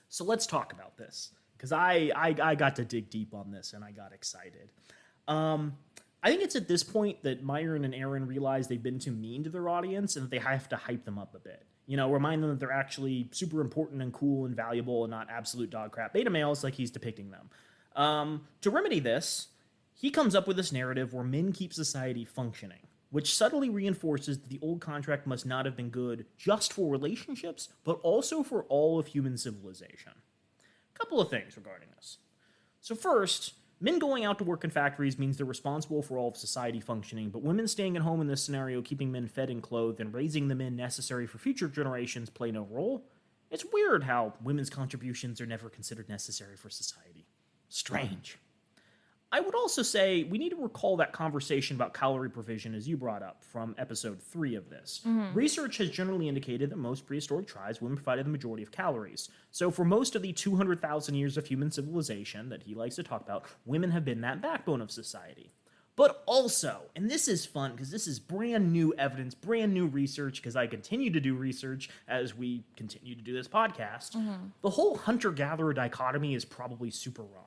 So let's talk about this, because I got to dig deep on this and I got excited. I think it's at this point that Myron and Aaron realize they've been too mean to their audience and that they have to hype them up a bit. Remind them that they're actually super important and cool and valuable and not absolute dog crap beta males like he's depicting them. To remedy this, he comes up with this narrative where men keep society functioning, which subtly reinforces that the old contract must not have been good just for relationships, but also for all of human civilization. A couple of things regarding this. So first, men going out to work in factories means they're responsible for all of society functioning, but women staying at home in this scenario, keeping men fed and clothed, and raising the men necessary for future generations play no role. It's weird how women's contributions are never considered necessary for society. Strange. I would also say we need to recall that conversation about calorie provision as you brought up from episode 3 of this. Research has generally indicated that most prehistoric tribes, women provided the majority of calories. So for most of the 200,000 years of human civilization that he likes to talk about, women have been that backbone of society. But also, and this is fun because this is brand new evidence, brand new research, because I continue to do research as we continue to do this podcast, the whole hunter-gatherer dichotomy is probably super wrong.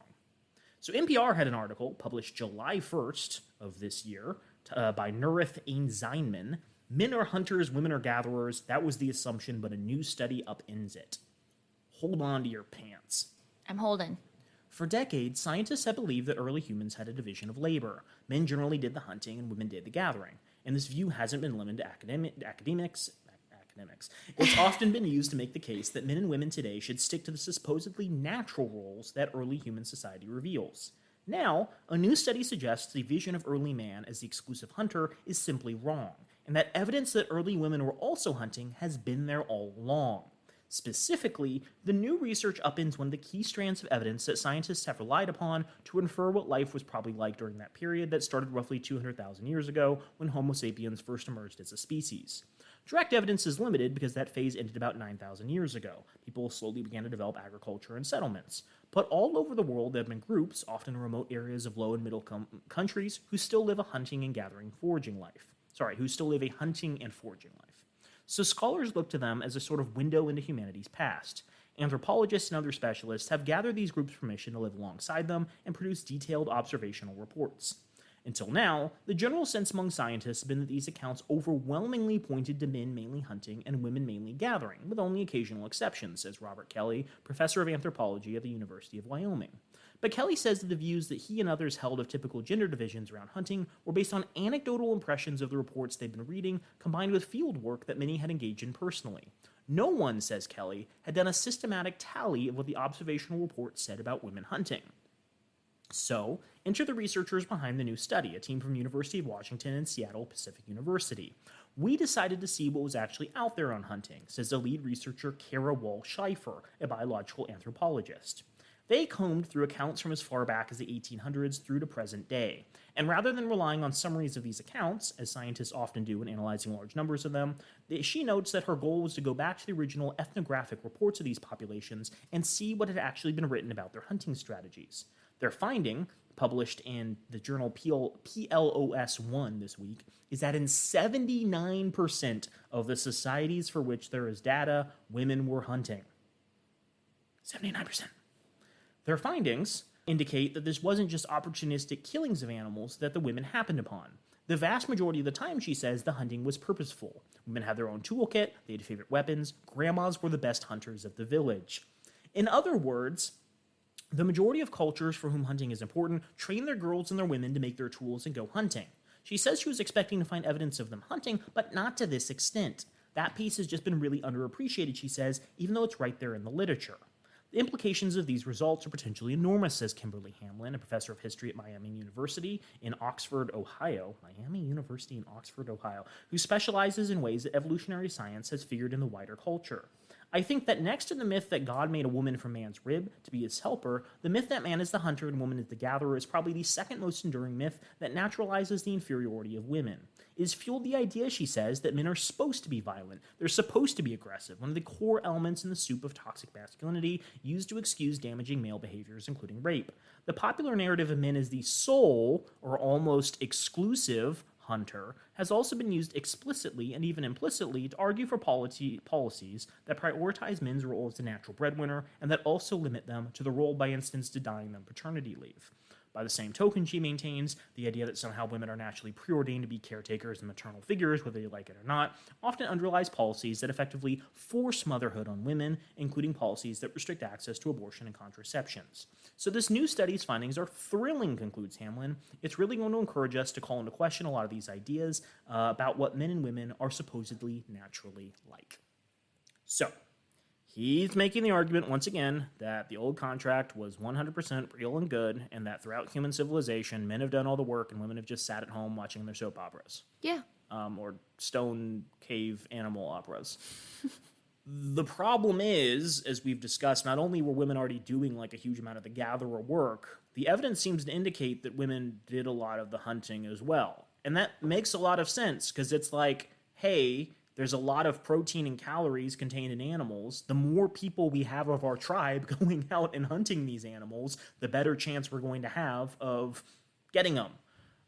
So NPR had an article published July 1st of this year by Nurith Ain Zeinman. Men are hunters, women are gatherers. That was the assumption, but a new study upends it. Hold on to your pants. I'm holding. For decades, scientists have believed that early humans had a division of labor. Men generally did the hunting and women did the gathering. And this view hasn't been limited to academics. It's often been used to make the case that men and women today should stick to the supposedly natural roles that early human society reveals. Now, a new study suggests the vision of early man as the exclusive hunter is simply wrong, and that evidence that early women were also hunting has been there all along. Specifically, the new research upends one of the key strands of evidence that scientists have relied upon to infer what life was probably like during that period that started roughly 200,000 years ago when Homo sapiens first emerged as a species. Direct evidence is limited because that phase ended about 9,000 years ago. People slowly began to develop agriculture and settlements. But all over the world, there have been groups, often in remote areas of low and middle countries, who still live a hunting and foraging life. So scholars look to them as a sort of window into humanity's past. Anthropologists and other specialists have gathered these groups' permission to live alongside them and produce detailed observational reports. Until now, the general sense among scientists has been that these accounts overwhelmingly pointed to men mainly hunting and women mainly gathering, with only occasional exceptions, says Robert Kelly, professor of anthropology at the University of Wyoming. But Kelly says that the views that he and others held of typical gender divisions around hunting were based on anecdotal impressions of the reports they'd been reading, combined with field work that many had engaged in personally. No one, says Kelly, had done a systematic tally of what the observational reports said about women hunting. So, enter the researchers behind the new study, a team from University of Washington and Seattle Pacific University. We decided to see what was actually out there on hunting, says the lead researcher Kara Wall-Schleifer, a biological anthropologist. They combed through accounts from as far back as the 1800s through to present day. And rather than relying on summaries of these accounts, as scientists often do when analyzing large numbers of them, she notes that her goal was to go back to the original ethnographic reports of these populations and see what had actually been written about their hunting strategies. Their finding, published in the journal PLOS1 this week, is that in 79% of the societies for which there is data, women were hunting. 79%. Their findings indicate that this wasn't just opportunistic killings of animals that the women happened upon. The vast majority of the time, she says, the hunting was purposeful. Women had their own toolkit, they had favorite weapons, grandmas were the best hunters of the village. In other words, the majority of cultures for whom hunting is important train their girls and their women to make their tools and go hunting. She says she was expecting to find evidence of them hunting, but not to this extent. That piece has just been really underappreciated, she says, even though it's right there in the literature. The implications of these results are potentially enormous, says Kimberly Hamlin, a professor of history at Miami University in Oxford, Ohio, who specializes in ways that evolutionary science has figured in the wider culture. I think that next to the myth that God made a woman from man's rib to be his helper, the myth that man is the hunter and woman is the gatherer is probably the second most enduring myth that naturalizes the inferiority of women. It has fueled the idea, she says, that men are supposed to be violent. They're supposed to be aggressive, one of the core elements in the soup of toxic masculinity used to excuse damaging male behaviors, including rape. The popular narrative of men as the sole, or almost exclusive, hunter has also been used explicitly and even implicitly to argue for policies that prioritize men's role as the natural breadwinner and that also limit them to the role, by instance, denying them paternity leave. By the same token, she maintains, the idea that somehow women are naturally preordained to be caretakers and maternal figures, whether they like it or not, often underlies policies that effectively force motherhood on women, including policies that restrict access to abortion and contraceptions. So this new study's findings are thrilling, concludes Hamlin. It's really going to encourage us to call into question a lot of these ideas about what men and women are supposedly naturally like. So, he's making the argument once again that the old contract was 100% real and good, and that throughout human civilization, men have done all the work and women have just sat at home watching their soap operas. Yeah. Or stone cave animal operas. The problem is, as we've discussed, not only were women already doing like a huge amount of the gatherer work, the evidence seems to indicate that women did a lot of the hunting as well. And that makes a lot of sense, because it's like, hey, there's a lot of protein and calories contained in animals. The more people we have of our tribe going out and hunting these animals, the better chance we're going to have of getting them.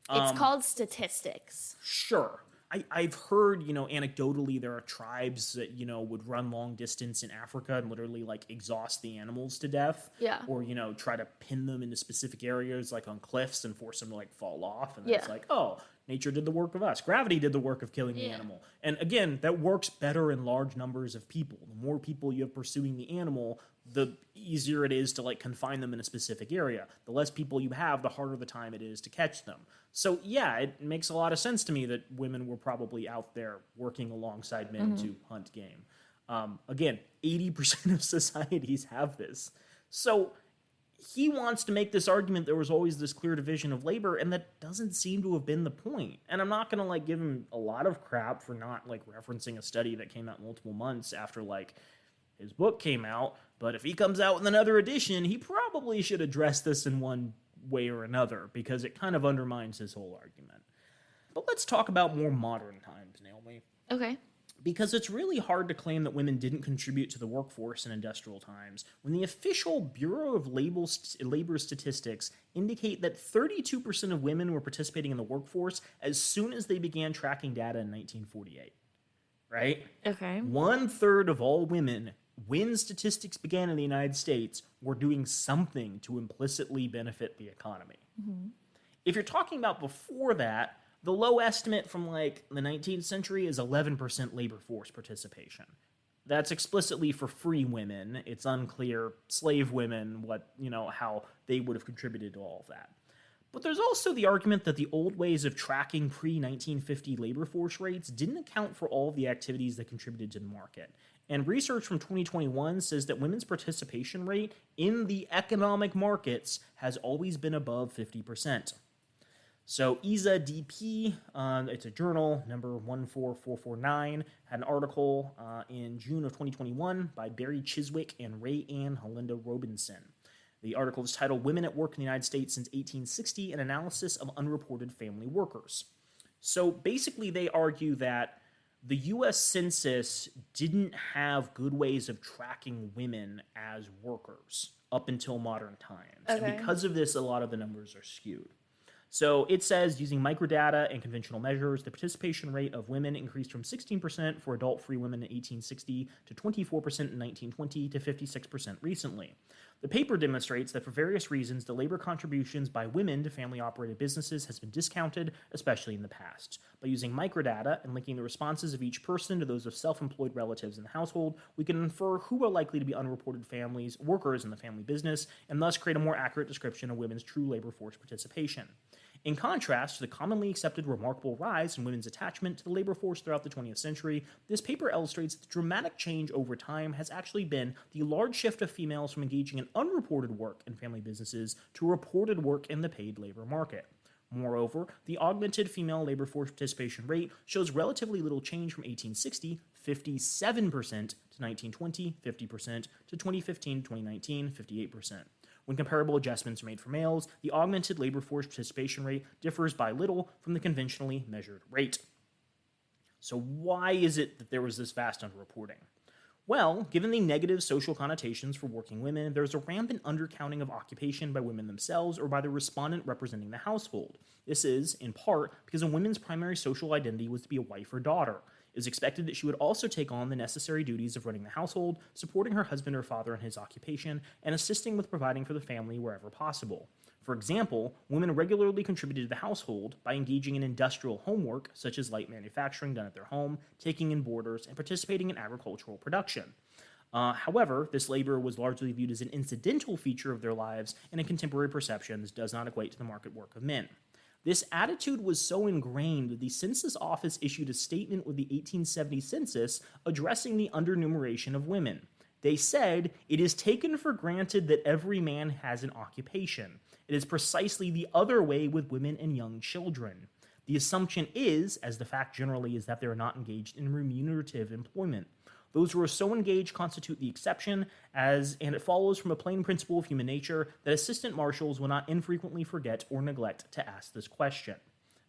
It's called statistics. Sure. I've heard, anecdotally, there are tribes that, would run long distance in Africa and literally, like, exhaust the animals to death. Yeah. Or, try to pin them into specific areas, like on cliffs, and force them to, like, fall off. And then it's like, oh, nature did the work of us. Gravity did the work of killing the animal. And again, that works better in large numbers of people. The more people you have pursuing the animal, the easier it is to, like, confine them in a specific area. The less people you have, the harder the time it is to catch them. So, yeah, it makes a lot of sense to me that women were probably out there working alongside men to hunt game. Again, 80% of societies have this. So he wants to make this argument there was always this clear division of labor, and that doesn't seem to have been the point. And I'm not going to, like, give him a lot of crap for not, like, referencing a study that came out multiple months after, like, his book came out. But if he comes out with another edition, he probably should address this in one way or another, because it kind of undermines his whole argument. But let's talk about more modern times, Naomi. Okay. Because it's really hard to claim that women didn't contribute to the workforce in industrial times, when the official Bureau of Labor Statistics indicate that 32% of women were participating in the workforce as soon as they began tracking data in 1948. Right? Okay. 1/3 of all women, when statistics began in the United States, were doing something to implicitly benefit the economy. Mm-hmm. If you're talking about before that, the low estimate from, like, the 19th century is 11% labor force participation. That's explicitly for free women. It's unclear slave women, how they would have contributed to all of that. But there's also the argument that the old ways of tracking pre-1950 labor force rates didn't account for all of the activities that contributed to the market. And research from 2021 says that women's participation rate in the economic markets has always been above 50%. So ISA DP, it's a journal, number 14449, had an article in June of 2021 by Barry Chiswick and Ray Ann Helinda Robinson. The article is titled Women at Work in the United States Since 1860, an Analysis of Unreported Family Workers. So basically they argue that the U.S. Census didn't have good ways of tracking women as workers up until modern times. Okay. And because of this, a lot of the numbers are skewed. So it says, using microdata and conventional measures, the participation rate of women increased from 16% for adult-free women in 1860 to 24% in 1920 to 56% recently. The paper demonstrates that for various reasons, the labor contributions by women to family-operated businesses has been discounted, especially in the past. By using microdata and linking the responses of each person to those of self-employed relatives in the household, we can infer who are likely to be unreported workers in the family business, and thus create a more accurate description of women's true labor force participation. In contrast to the commonly accepted remarkable rise in women's attachment to the labor force throughout the 20th century, this paper illustrates that the dramatic change over time has actually been the large shift of females from engaging in unreported work in family businesses to reported work in the paid labor market. Moreover, the augmented female labor force participation rate shows relatively little change from 1860, 57%, to 1920, 50%, to 2015, 2019, 58%. When comparable adjustments are made for males, the augmented labor force participation rate differs by little from the conventionally measured rate. So why is it that there was this vast underreporting? Well, given the negative social connotations for working women, there's a rampant undercounting of occupation by women themselves or by the respondent representing the household. This is, in part, because a woman's primary social identity was to be a wife or daughter. It was expected that she would also take on the necessary duties of running the household, supporting her husband or father in his occupation, and assisting with providing for the family wherever possible. For example, women regularly contributed to the household by engaging in industrial homework, such as light manufacturing done at their home, taking in boarders, and participating in agricultural production. However, this labor was largely viewed as an incidental feature of their lives, and in contemporary perceptions does not equate to the market work of men. This attitude was so ingrained that the Census Office issued a statement with the 1870 census addressing the undernumeration of women. They said, "It is taken for granted that every man has an occupation. It is precisely the other way with women and young children. The assumption is, as the fact generally is, that they are not engaged in remunerative employment. Those who are so engaged constitute the exception, and it follows from a plain principle of human nature that assistant marshals will not infrequently forget or neglect to ask this question."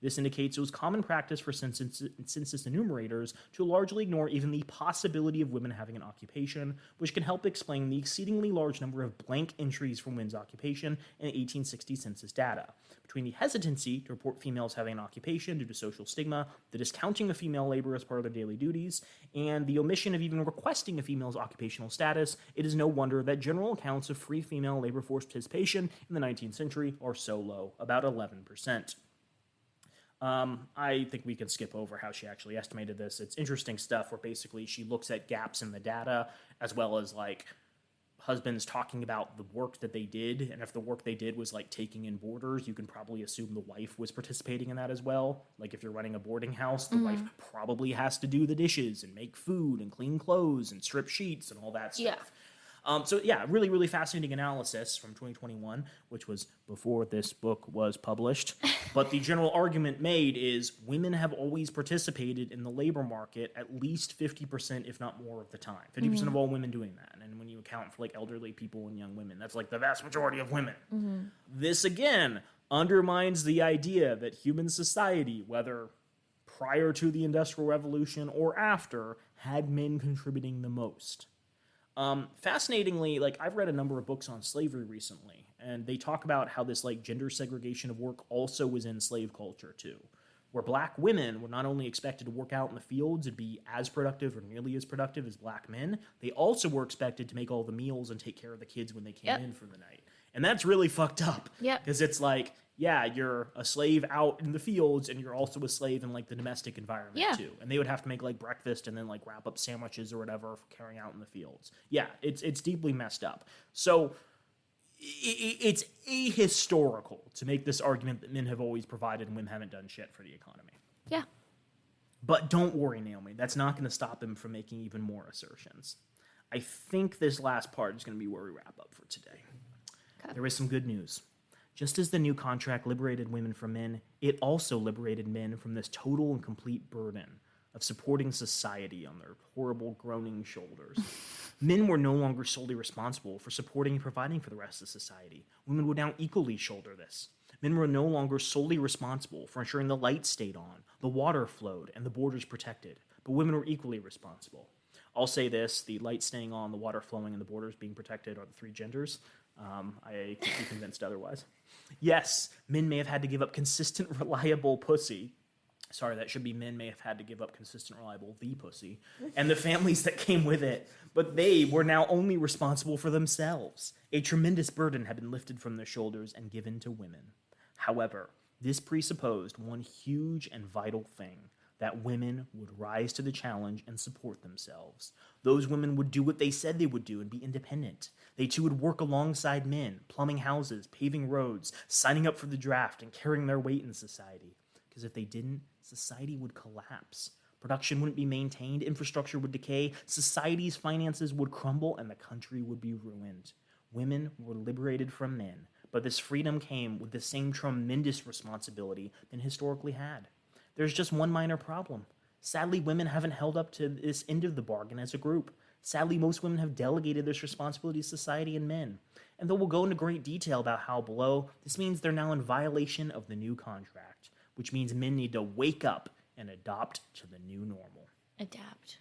This indicates it was common practice for census enumerators to largely ignore even the possibility of women having an occupation, which can help explain the exceedingly large number of blank entries from women's occupation in the 1860 census data. Between the hesitancy to report females having an occupation due to social stigma, the discounting of female labor as part of their daily duties, and the omission of even requesting a female's occupational status, it is no wonder that general accounts of free female labor force participation in the 19th century are so low, about 11%. I think we can skip over how she actually estimated this. It's interesting stuff where basically she looks at gaps in the data as well as like husbands talking about the work that they did. And if the work they did was like taking in boarders, you can probably assume the wife was participating in that as well. Like if you're running a boarding house, the wife probably has to do the dishes and make food and clean clothes and strip sheets and all that stuff. Yeah. So yeah, really, really fascinating analysis from 2021, which was before this book was published. But the general argument made is women have always participated in the labor market at least 50%, if not more of the time. 50% of all women doing that. And when you account for like elderly people and young women, that's like the vast majority of women. This again undermines the idea that human society, whether prior to the Industrial Revolution or after, had men contributing the most. Fascinatingly, like I've read a number of books on slavery recently, and they talk about how this like gender segregation of work also was in slave culture too, where black women were not only expected to work out in the fields and be as productive or nearly as productive as black men, they also were expected to make all the meals and take care of the kids when they came in for the night. And that's really fucked up. Because it's like, yeah, you're a slave out in the fields and you're also a slave in like the domestic environment too. And they would have to make like breakfast and then like wrap up sandwiches or whatever for carrying out in the fields. Yeah, it's deeply messed up. So it's ahistorical to make this argument that men have always provided and women haven't done shit for the economy. Yeah. But don't worry, Naomi, that's not going to stop him from making even more assertions. I think this last part is going to be where we wrap up for today. Okay. There is some good news. Just as the new contract liberated women from men, it also liberated men from this total and complete burden of supporting society on their horrible, groaning shoulders. Men were no longer solely responsible for supporting and providing for the rest of society. Women would now equally shoulder this. Men were no longer solely responsible for ensuring the lights stayed on, the water flowed, and the borders protected, but women were equally responsible. I'll say this, the lights staying on, the water flowing, and the borders being protected are the three genders. I can't be convinced otherwise. Yes, men may have had to give up consistent, reliable pussy. Sorry, that should be men may have had to give up consistent, reliable, the pussy, and the families that came with it, but they were now only responsible for themselves. A tremendous burden had been lifted from their shoulders and given to women. However, this presupposed one huge and vital thing, that women would rise to the challenge and support themselves. Those women would do what they said they would do and be independent. They too would work alongside men, plumbing houses, paving roads, signing up for the draft, and carrying their weight in society. Because if they didn't, society would collapse. Production wouldn't be maintained, infrastructure would decay, society's finances would crumble, and the country would be ruined. Women were liberated from men, but this freedom came with the same tremendous responsibility men historically had. There's just one minor problem. Sadly, women haven't held up to this end of the bargain as a group. Sadly, most women have delegated this responsibility to society and men. And though we'll go into great detail about how below, this means they're now in violation of the new contract, which means men need to wake up and adopt to the new normal. Adapt.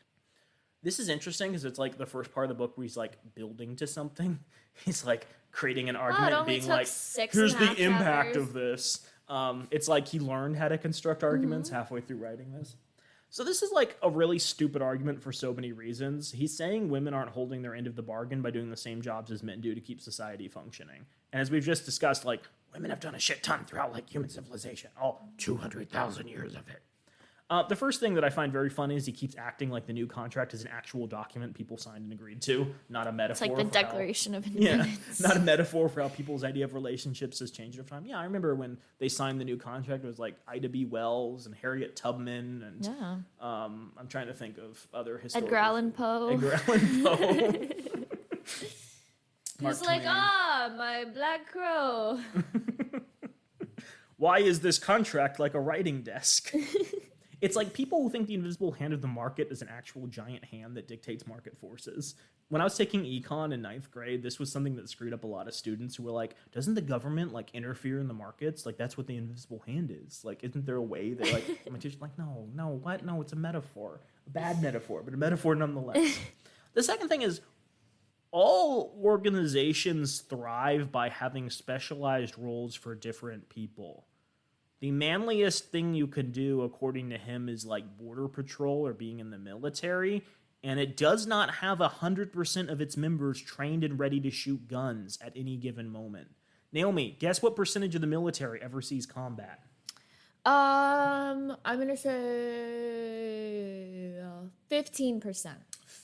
This is interesting because it's like the first part of the book where he's like building to something. He's like creating an argument, being like, here's the impact of this. It's like he learned how to construct arguments halfway through writing this. So this is like a really stupid argument for so many reasons. He's saying women aren't holding their end of the bargain by doing the same jobs as men do to keep society functioning. And as we've just discussed, like, women have done a shit ton throughout like human civilization, all 200,000 years of it. The first thing that I find very funny is he keeps acting like the new contract is an actual document people signed and agreed to, not a metaphor. It's like the Declaration of Independence. Yeah, not a metaphor for how people's idea of relationships has changed over time. Yeah, I remember when they signed the new contract, it was like Ida B. Wells and Harriet Tubman, and I'm trying to think of other historical... Edgar Allan Poe. Edgar Allan Poe. He's like, my black crow. Why is this contract like a writing desk? It's like people who think the invisible hand of the market is an actual giant hand that dictates market forces. When I was taking econ in 9th grade, this was something that screwed up a lot of students who were like, doesn't the government like interfere in the markets? Like, that's what the invisible hand is. Like, isn't there a way that like, my teacher's like, no, what? No, it's a metaphor. A bad metaphor, but a metaphor nonetheless. The second thing is, all organizations thrive by having specialized roles for different people. The manliest thing you can do, according to him, is like border patrol or being in the military, and it does not have 100% of its members trained and ready to shoot guns at any given moment. Naomi, guess what percentage of the military ever sees combat? I'm gonna say 15%.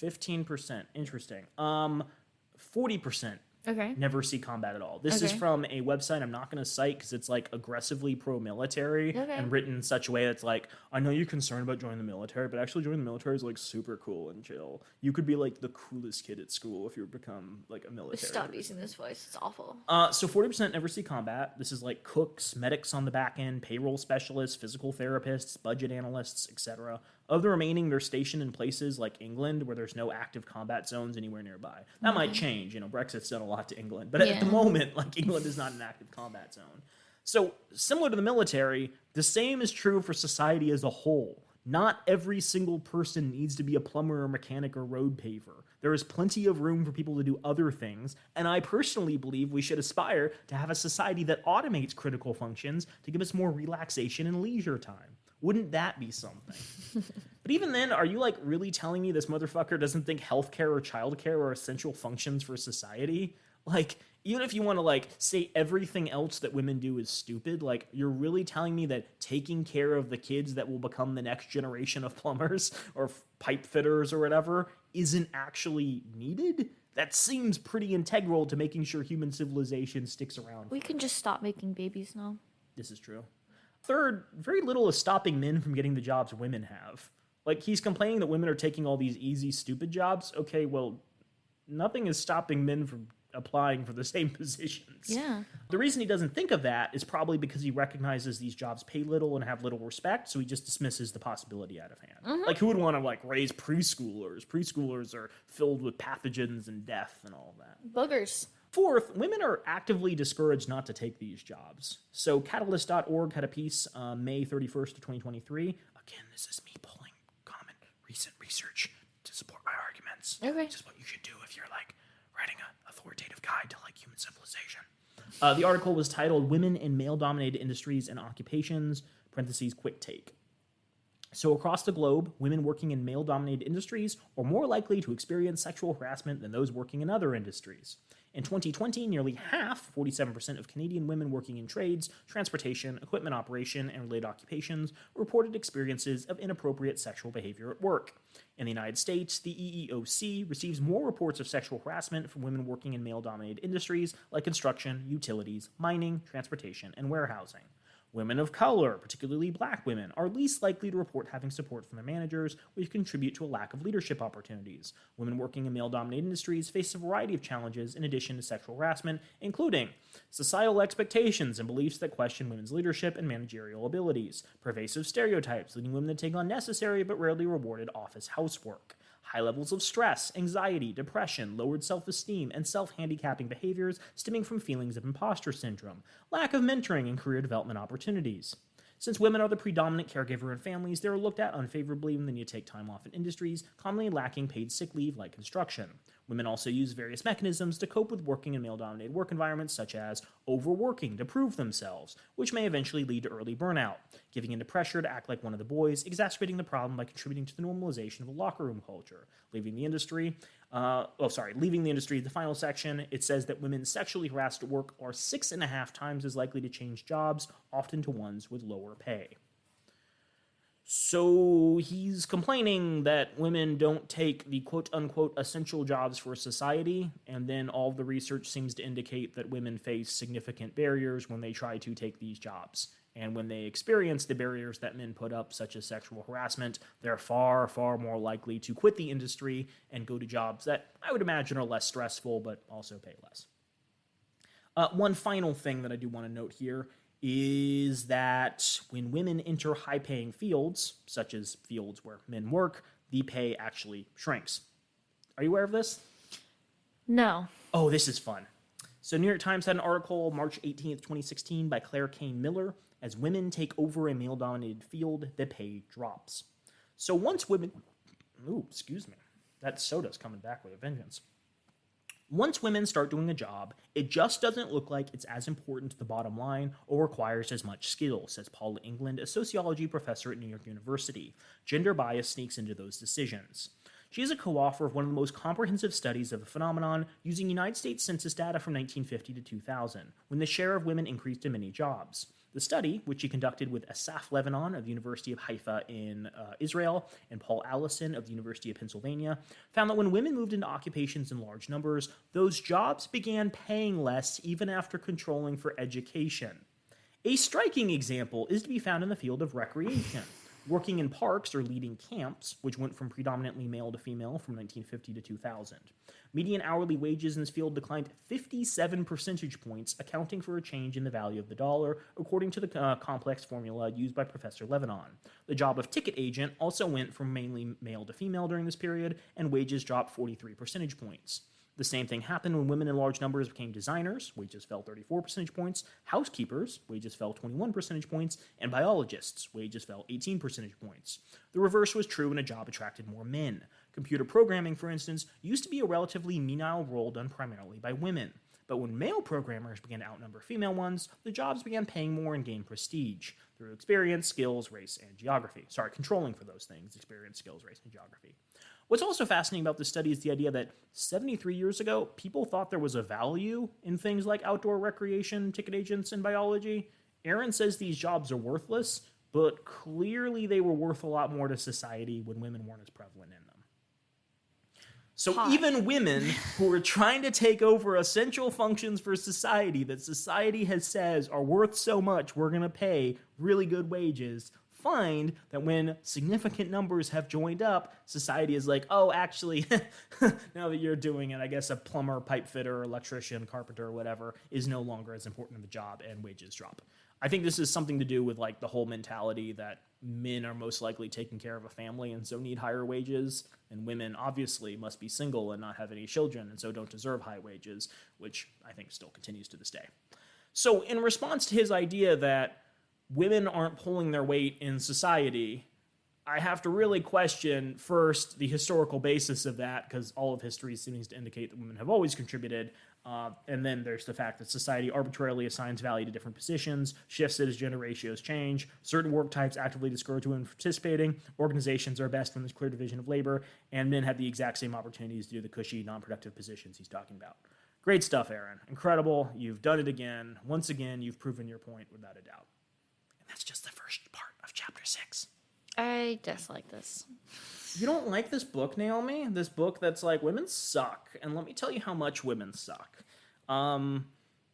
15%. Interesting. 40%. Okay. Never see combat at all. This is from a website I'm not going to cite because it's like aggressively pro-military and written in such a way that's like, I know you're concerned about joining the military, but actually joining the military is like super cool and chill. You could be like the coolest kid at school if you become like a military. Stop using this voice. It's awful. So 40% never see combat. This is like cooks, medics on the back end, payroll specialists, physical therapists, budget analysts, etc. Of the remaining, they're stationed in places like England where there's no active combat zones anywhere nearby. That might change. You know, Brexit's done a lot to England. But at the moment, like, England is not an active combat zone. So, similar to the military, the same is true for society as a whole. Not every single person needs to be a plumber or mechanic or road paver. There is plenty of room for people to do other things, and I personally believe we should aspire to have a society that automates critical functions to give us more relaxation and leisure time. Wouldn't that be something? But even then, are you like really telling me this motherfucker doesn't think healthcare or childcare are essential functions for society? Like, even if you want to like say everything else that women do is stupid, like you're really telling me that taking care of the kids that will become the next generation of plumbers or pipe fitters or whatever isn't actually needed? That seems pretty integral to making sure human civilization sticks around. We can just stop making babies now. This is true. Third, very little is stopping men from getting the jobs women have. Like, he's complaining that women are taking all these easy, stupid jobs. Okay, well, nothing is stopping men from applying for the same positions. Yeah. The reason he doesn't think of that is probably because he recognizes these jobs pay little and have little respect, so he just dismisses the possibility out of hand. Like, who would want to, like, raise preschoolers? Preschoolers are filled with pathogens and death and all that. Boogers. Fourth, women are actively discouraged not to take these jobs. So Catalyst.org had a piece May 31st of 2023. Again, this is me pulling common recent research to support my arguments. Okay. This is what you should do if you're like writing an authoritative guide to like human civilization. The article was titled Women in Male-Dominated Industries and Occupations, parentheses, quick take. So across the globe, women working in male-dominated industries are more likely to experience sexual harassment than those working in other industries. In 2020, nearly half, 47% of Canadian women working in trades, transportation, equipment operation, and related occupations reported experiences of inappropriate sexual behavior at work. In the United States, the EEOC receives more reports of sexual harassment from women working in male-dominated industries like construction, utilities, mining, transportation, and warehousing. Women of color, particularly black women, are least likely to report having support from their managers, which contribute to a lack of leadership opportunities. Women working in male-dominated industries face a variety of challenges in addition to sexual harassment, including societal expectations and beliefs that question women's leadership and managerial abilities, pervasive stereotypes leading women to take on necessary but rarely rewarded office housework, high levels of stress, anxiety, depression, lowered self-esteem, and self-handicapping behaviors stemming from feelings of imposter syndrome, lack of mentoring and career development opportunities. Since women are the predominant caregiver in families, they are looked at unfavorably when they need to take time off in industries commonly lacking paid sick leave like construction. Women also use various mechanisms to cope with working in male-dominated work environments, such as overworking to prove themselves, which may eventually lead to early burnout, giving into pressure to act like one of the boys, exacerbating the problem by contributing to the normalization of the locker room culture. Leaving the industry, the final section, it says that women sexually harassed at work are 6.5 times as likely to change jobs, often to ones with lower pay. So he's complaining that women don't take the quote-unquote essential jobs for society, and then all the research seems to indicate that women face significant barriers when they try to take these jobs. And when they experience the barriers that men put up, such as sexual harassment, they're far, far more likely to quit the industry and go to jobs that I would imagine are less stressful, but also pay less. One final thing that I do want to note here is that when women enter high-paying fields, such as fields where men work, the pay actually shrinks. Are you aware of this? No. Oh, this is fun. So New York Times had an article, March 18th, 2016, by Claire Kane Miller. As women take over a male-dominated field, the pay drops. So once women... Ooh, excuse me. That soda's coming back with a vengeance. Once women start doing a job, it just doesn't look like it's as important to the bottom line or requires as much skill, says Paula England, a sociology professor at New York University. Gender bias sneaks into those decisions. She is a co-author of one of the most comprehensive studies of the phenomenon using United States Census data from 1950 to 2000, when the share of women increased in many jobs. The study, which she conducted with Asaf Levanon of the University of Haifa in Israel and Paul Allison of the University of Pennsylvania, found that when women moved into occupations in large numbers, those jobs began paying less even after controlling for education. A striking example is to be found in the field of recreation. Working in parks or leading camps, which went from predominantly male to female from 1950 to 2000. Median hourly wages in this field declined 57 percentage points, accounting for a change in the value of the dollar, according to the complex formula used by Professor Levanon. The job of ticket agent also went from mainly male to female during this period, and wages dropped 43 percentage points. The same thing happened when women in large numbers became designers, wages fell 34 percentage points, housekeepers, wages fell 21 percentage points, and biologists, wages fell 18 percentage points. The reverse was true when a job attracted more men. Computer programming, for instance, used to be a relatively menial role done primarily by women. But when male programmers began to outnumber female ones, the jobs began paying more and gained prestige through experience, skills, race, and geography. Controlling for those things, experience, skills, race, and geography. What's also fascinating about this study is the idea that 73 years ago, people thought there was a value in things like outdoor recreation, ticket agents, and biology. Aaron says these jobs are worthless, but clearly they were worth a lot more to society when women weren't as prevalent in them. So even women who are trying to take over essential functions for society that society has says are worth so much, we're going to pay really good wages, find that when significant numbers have joined up, society is like, oh, actually, now that you're doing it, I guess a plumber, pipe fitter, electrician, carpenter, or whatever is no longer as important of a job, and wages drop. I think this is something to do with like the whole mentality that men are most likely taking care of a family and so need higher wages, and women obviously must be single and not have any children and so don't deserve high wages, which I think still continues to this day. So in response to his idea that women aren't pulling their weight in society, I have to really question first the historical basis of that, because all of history seems to indicate that women have always contributed. And then there's the fact that society arbitrarily assigns value to different positions, shifts it as gender ratios change, certain work types actively discourage women from participating, organizations are best when there's clear division of labor, and men have the exact same opportunities to do the cushy, non-productive positions he's talking about. Great stuff, Aaron. Incredible. You've done it again. Once again, you've proven your point without a doubt. And that's just the first part of chapter 6. I dislike this. You don't like this book, Naomi? This book that's like, women suck. And let me tell you how much women suck. I'm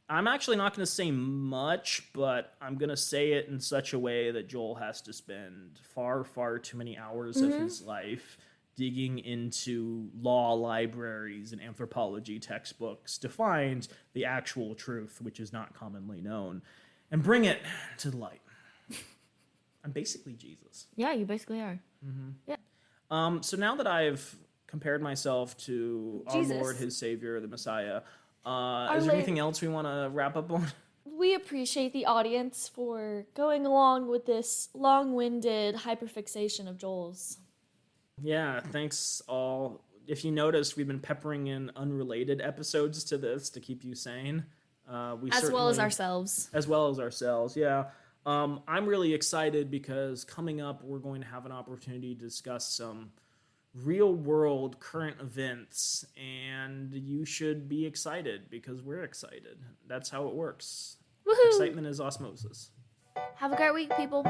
actually not going to say much, but I'm going to say it in such a way that Joel has to spend far, far too many hours of his life digging into law libraries and anthropology textbooks to find the actual truth, which is not commonly known, and bring it to the light. I'm basically Jesus. Yeah, you basically are. Mm-hmm. Yeah. So now that I've compared myself to Jesus. our Lord, his Savior, the Messiah, is there anything else we want to wrap up on? We appreciate the audience for going along with this long-winded hyperfixation of Joel's. Yeah, thanks all. if you noticed, we've been peppering in unrelated episodes to this to keep you sane. As well as ourselves. As well as ourselves, yeah. I'm really excited because coming up, we're going to have an opportunity to discuss some real world current events, and you should be excited because we're excited. That's how it works. Woohoo! Excitement is osmosis. Have a great week, people.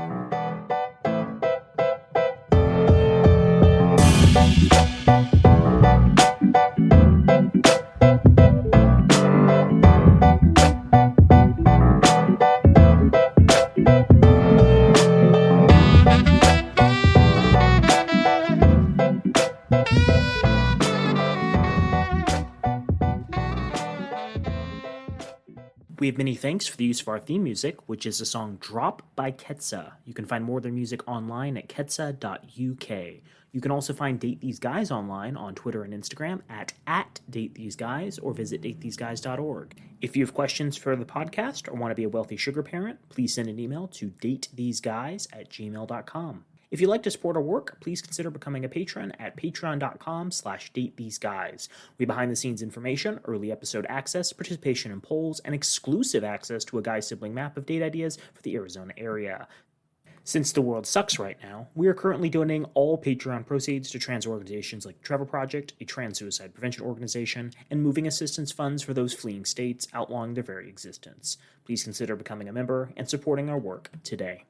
We have many thanks for the use of our theme music, which is the song Drop by Ketsa. You can find more of their music online at ketsa.uk. You can also find Date These Guys online on Twitter and Instagram at @DateTheseGuys or visit datetheseguys.org. If you have questions for the podcast or want to be a wealthy sugar parent, please send an email to datetheseguys@gmail.com. If you'd like to support our work, please consider becoming a patron at patreon.com/datetheseguys. We have behind-the-scenes information, early episode access, participation in polls, and exclusive access to a guy sibling map of date ideas for the Arizona area. Since the world sucks right now, we are currently donating all Patreon proceeds to trans organizations like the Trevor Project, a trans suicide prevention organization, and moving assistance funds for those fleeing states outlawing their very existence. Please consider becoming a member and supporting our work today.